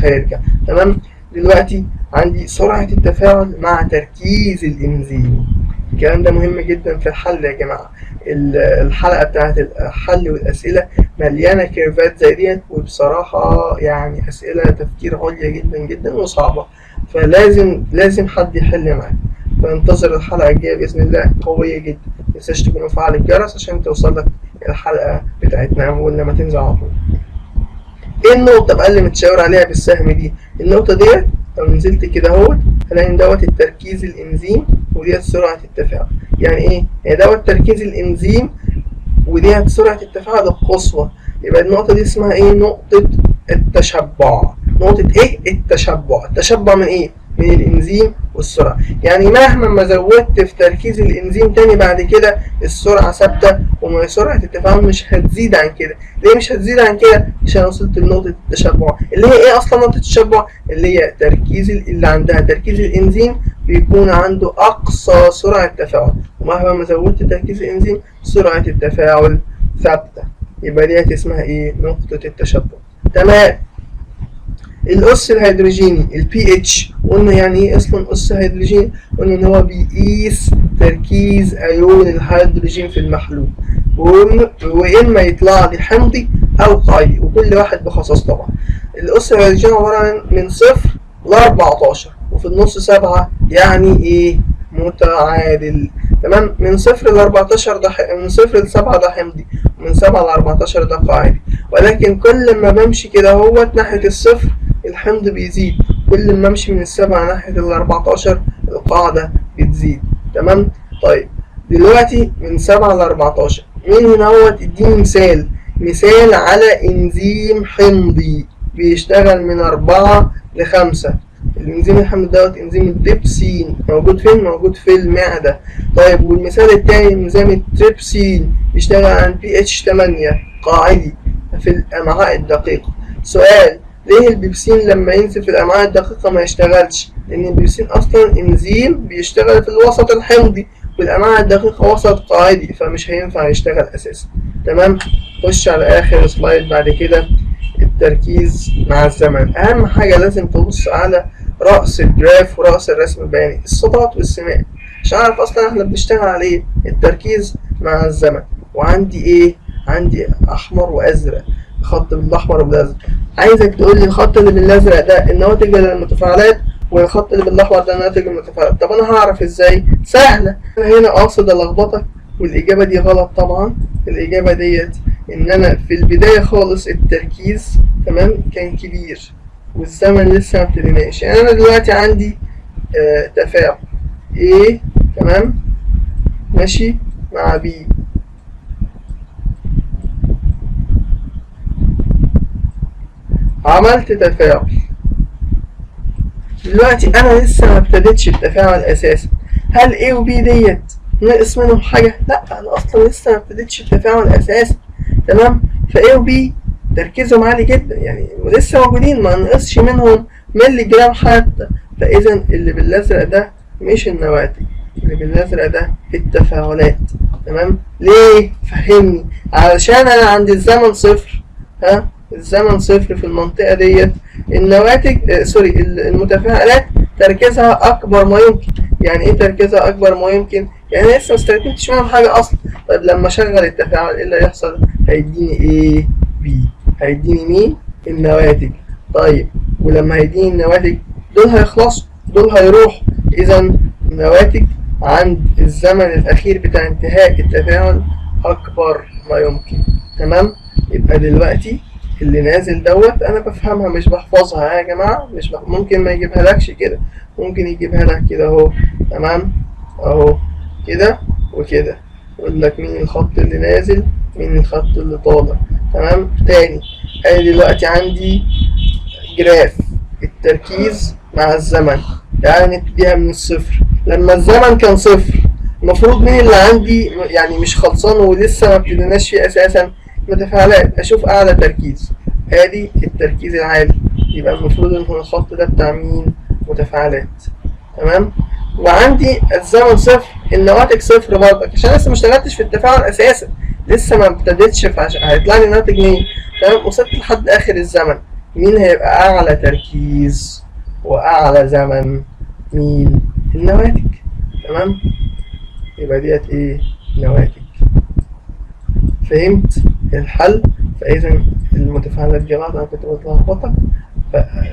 هيرجع، تمام. دلوقتي عندي سرعه التفاعل مع تركيز الانزيم. الكلام ده مهم جدا في الحل يا جماعة. الحلقة بتاعت الحل والأسئلة مليانة كيرفات زي ديت، وبصراحة يعني أسئلة تفكير عليا جدا جدا وصعبة، فلازم حد يحل معاك. فانتظر الحلقة الجاية بإذن الله قوية جدا. متنساش تكون مفعل الجرس عشان توصلك الحلقة بتاعتنا أول لما تنزل على طول. ايه النقطة بقى اللي متشاور عليها بالسهم دي؟ النقطة ديت لو نزلت كده اهوت هلاقي ان دوت التركيز الانزيم وديت سرعة التفاعل. يعني ايه؟ يعني دوت تركيز الانزيم وديت سرعة التفاعل القصوى. يبقى النقطة دي اسمها ايه؟ نقطة التشبع. نقطة ايه؟ التشبع. التشبع من ايه؟ من الانزيم والسرعة. يعني مهما ما زودت في تركيز الانزيم تاني بعد كده السرعة ثابتة، وسرعة التفاعل مش هتزيد عن كده. ليه مش هتزيد عن كده؟ عشان وصلت لنقطة التشبع. اللي هي ايه اصلا نقطة التشبع؟ اللي هي تركيز اللي عندها تركيز الانزيم بيكون عنده اقصى سرعة تفاعل، ومهما ما زودت تركيز الانزيم سرعة التفاعل ثابتة. يبقى ديت اسمها ايه؟ نقطة التشبع. تمام. الأس الهيدروجيني البي اتش، قلنا يعني ايه اصلا أس هيدروجيني؟ قلنا ان هو بيقيس تركيز ايون الهيدروجين في المحلول، واما يطلع لي حمضي او قاعدي، وكل واحد بخصائص طبعا. الأس الهيدروجيني عبارة عن من 0 ل 14 وفي النص 7، يعني ايه؟ متعادل. تمام. من 0 ل 14 ده من 0 ل 7 ده حمضي، ومن 7 ل 14 ده قاعدي. ولكن كل ما بمشي كده اهوت ناحية الصفر الحمض بيزيد، كل ما امشي من السبعة ناحية ال14 القاعدة بتزيد. تمام. طيب دلوقتي من 7 ل 14 مين هنا اهوت؟ اديني مثال على انزيم حمضي بيشتغل من 4 ل 5. الانزيم الحمضي دوت انزيم الديبسين، موجود فين؟ موجود في المعدة. طيب والمثال التاني انزيم التريبسين بيشتغل عن بي اتش 8 قاعدي في الامعاء الدقيقة. سؤال: ليه البيبسين لما ينزل في الامعاء الدقيقة ما يشتغلش؟ لان البيبسين اصلا انزيم بيشتغل في الوسط الحمضي، والامعاء الدقيقة وسط قاعدي، فمش هينفع يشتغل اساسا. تمام. خش على اخر سلايد بعد كده، التركيز مع الزمن. اهم حاجة لازم تبص على رأس الجراف ورأس الرسم البياني، الصادات والسمات، عشان اعرف اصلا احنا بنشتغل على ايه. التركيز مع الزمن. وعندي ايه؟ عندي احمر وازرق، خط بالاحمر وبالازرق. عايزك تقول لي الخط اللي بالازرق ده النواتج المتفاعلات، والخط اللي بالاحمر ده ناتج المتفاعلات. طب انا هعرف ازاي؟ سهله. انا هنا قاصد الخبطك، والاجابه دي غلط طبعا. الاجابه ديت ان انا في البدايه خالص التركيز تمام كان كبير والزمن لسه ما ابتديناش. يعني انا دلوقتي عندي تفاعل A تمام ماشي مع B، عملت تفاعل. دلوقتي انا لسه ما ابتديتش التفاعل اساسا. هل A و B ديت ناقص منهم حاجه؟ لا، انا اصلا لسه ما ابتديتش التفاعل اساسا. تمام. ف A و B تركيزهم عالي جدا، يعني ولسه موجودين، ما نقصش منهم ملي جرام حتى. فاذا اللي بالازرق ده مش النواتج، اللي بالازرق ده التفاعلات. تمام. ليه؟ فهمني. علشان انا عند الزمن صفر، الزمن صفر في المنطقة ديت النواتج المتفاعلات تركيزها أكبر ما يمكن. يعني إيه تركيزها أكبر ما يمكن؟ يعني لسه ما استخدمتش منهم حاجة أصلا. طيب لما أشغل التفاعل إيه اللي هيحصل؟ هيديني إيه؟ بي. هيديني مين؟ النواتج. طيب ولما هيديني النواتج دول هيخلصوا، دول هيروحوا. إذا النواتج عند الزمن الأخير بتاع انتهاء التفاعل أكبر ما يمكن. تمام؟ يبقى دلوقتي اللي نازل دوت انا بفهمها مش بحفظها يا جماعه. مش ممكن ما يجيبها لكش كده، ممكن يجيبها لك كده اهو. تمام اهو كده وكده، يقول لك مين الخط اللي نازل مين الخط اللي طالع. تمام. تاني ادي دلوقتي عندي جراف التركيز مع الزمن. يعني نبتديها من الصفر. لما الزمن كان صفر المفروض مين اللي عندي يعني مش خلصان ولسه ما ابتديناش فيه اساسا؟ متفاعلات. اشوف اعلى تركيز، ادي التركيز العالي، يبقى المفروض ان الخط ده بتاع مين؟ متفاعلات. تمام. وعندي الزمن صفر النواتج صفر برضك، عشان لسه ما اشتغلتش في التفاعل اساسا، لسه ما ابتديتش، هيطلع لي ناتج مين؟ تمام. وصلت لحد اخر الزمن، مين هيبقى اعلى تركيز واعلى زمن؟ مين؟ النواتج. تمام. يبقى ديت ايه؟ نواتج. فهمت الحل؟ فاذا المتفاعلات دي غلط، انا كنت بتلخبطك،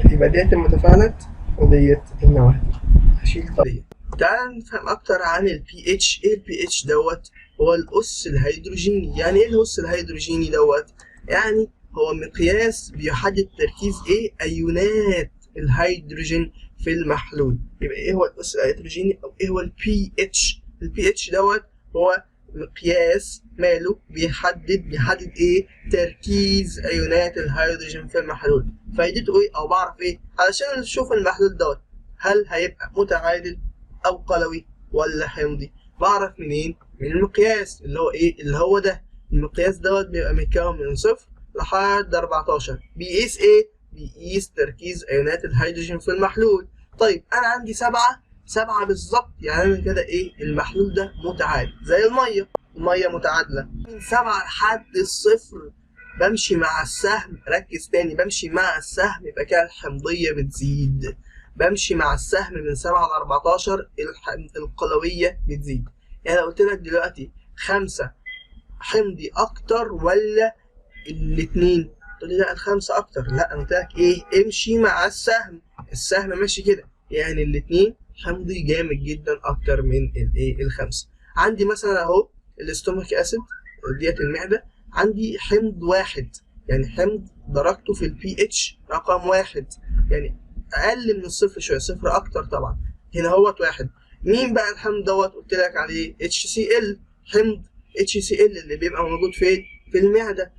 فيبقى ديت المتفاعلات وديت النواتج. هشيل طريقة. تعال نفهم اكتر عن البي اتش. ايه البي اتش دوت؟ هو الأس الهيدروجيني. يعني ايه الأس الهيدروجيني دوت؟ يعني هو مقياس بيحدد تركيز ايه؟ ايونات الهيدروجين في المحلول. يبقى ايه هو الأس الهيدروجيني او ايه هو البي اتش؟ البي اتش دوت هو مقياس ماله بيحدد ايه؟ تركيز ايونات الهيدروجين في المحلول. فايدته ايه او بعرف ايه؟ علشان نشوف المحلول دوت هل هيبقى متعادل او قلوي ولا حمضي. بعرف منين؟ من المقياس اللي هو ايه؟ اللي هو ده. المقياس دوت بيبقى متكون من 0 لحد 14. بيقيس ايه؟ بيقيس تركيز ايونات الهيدروجين في المحلول. طيب انا عندي 7 بالظبط، يعني انا كده ايه؟ المحلول ده متعادل زي الميه متعادله من 7 لحد الصفر. بمشي مع السهم، ركز تاني، بمشي مع السهم، يبقى كده الحمضيه بتزيد. بمشي مع السهم من 7 ل 14 القلويه بتزيد. يعني لو قلت لك دلوقتي 5 حمضي اكتر ولا الاتنين؟ تقول لي لا ال5 اكتر. لا، انا قلت لك ايه؟ امشي مع السهم ماشي كده، يعني الاتنين حمضي جامد جدا اكتر من الايه؟ ال5. عندي مثلا اهو الاستومك اسيد ديت المعده، عندي حمض واحد، يعني حمض درجته في البي اتش رقم 1، يعني اقل من الصفر شويه، صفر اكتر طبعا. هنا هوت 1. مين بقى الحمض دوت؟ قلت لك عليه HCl. حمض HCl اللي بيبقى موجود فين؟ في المعده.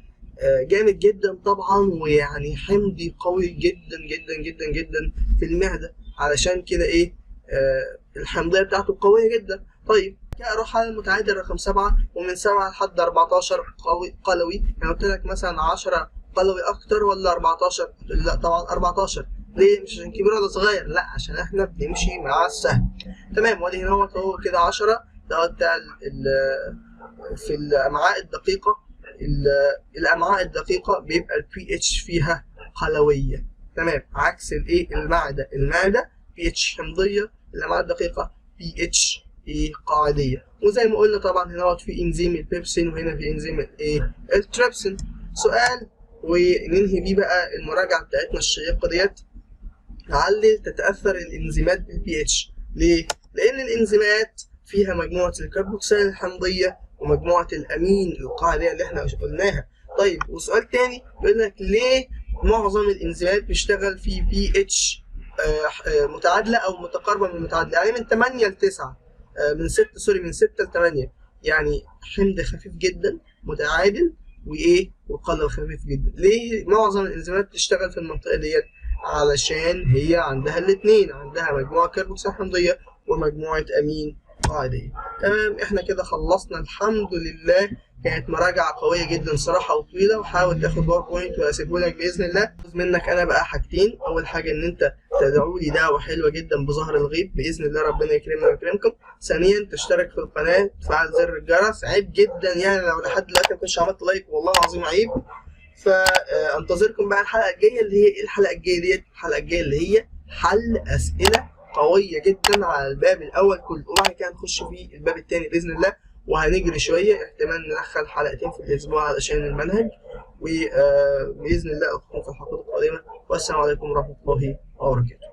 جامد جدا طبعا، ويعني حمضي قوي جدا جدا جدا جدا في المعده. علشان كده ايه؟ الحمضيه بتاعته قويه جدا. طيب اروح على المتعادل رقم 7، ومن 7 لحد 14 قلوي. يعني قلت لك مثلا 10 قلوي اكتر ولا 14؟ لا طبعا 14. ليه؟ مش عشان كبير ولا صغير، لا، عشان احنا بنمشي مع السهم. تمام. وادي هنا هو كده 10 دوت بتاع في الامعاء الدقيقه. الامعاء الدقيقه بيبقى البي اتش فيها قلويه. تمام. عكس الايه؟ المعده بي اتش حمضيه، الامعاء الدقيقه بي اتش ايه؟ قاعديه. وزي ما قلنا طبعا هنا في انزيم البيبسين، وهنا في انزيم الايه؟ التريبسين. سؤال وننهي بيه بقى المراجعه بتاعتنا الشيقه ديت. علل تتاثر الانزيمات بالبي اتش. ليه؟ لان الانزيمات فيها مجموعه الكربوكسيل الحمضيه ومجموعه الامين القاعديه اللي احنا قلناها. طيب وسؤال تاني بيقول لك ليه معظم الانزيمات بيشتغل في بي اتش متعادله او متقاربه من المتعادله، يعني من 8 ل 9، من 6 ل 8. يعني حمض خفيف جدا متعادل وايه؟ وقلوي خفيف جدا. ليه معظم الانزيمات بتشتغل في المنطقه ديت؟ علشان هي عندها الاثنين، عندها مجموعه كربوكسيل حمضيه ومجموعه امين قاعديه. تمام. احنا كده خلصنا الحمد لله. كانت مراجعه قويه جدا صراحه وطويله، وحاول تاخد باوربوينت واسيبه لك باذن الله. عاوز منك انا بقى حاجتين. اول حاجه ان انت تدعو لي دعوه حلوه جدا بظهر الغيب باذن الله، ربنا يكرمنا ويكرمكم. ثانيا تشترك في القناه، تفعل زر الجرس. عيب جدا يعني لو لحد دلوقتي ما كنتش عملت لايك، والله العظيم عيب. فانتظركم بقى الحلقه الجايه. اللي هي ايه الحلقه الجايه ديت؟ الحلقه الجايه اللي هي حل اسئله قويه جدا على الباب الاول كله، وبعد كده هنخش في الباب الثاني باذن الله. وهنجري شويه، احتمال ندخل حلقتين في الاسبوع علشان المنهج. وباذن الله اشوفكم في الحلقات القادمه، والسلام عليكم ورحمه الله وبركاته.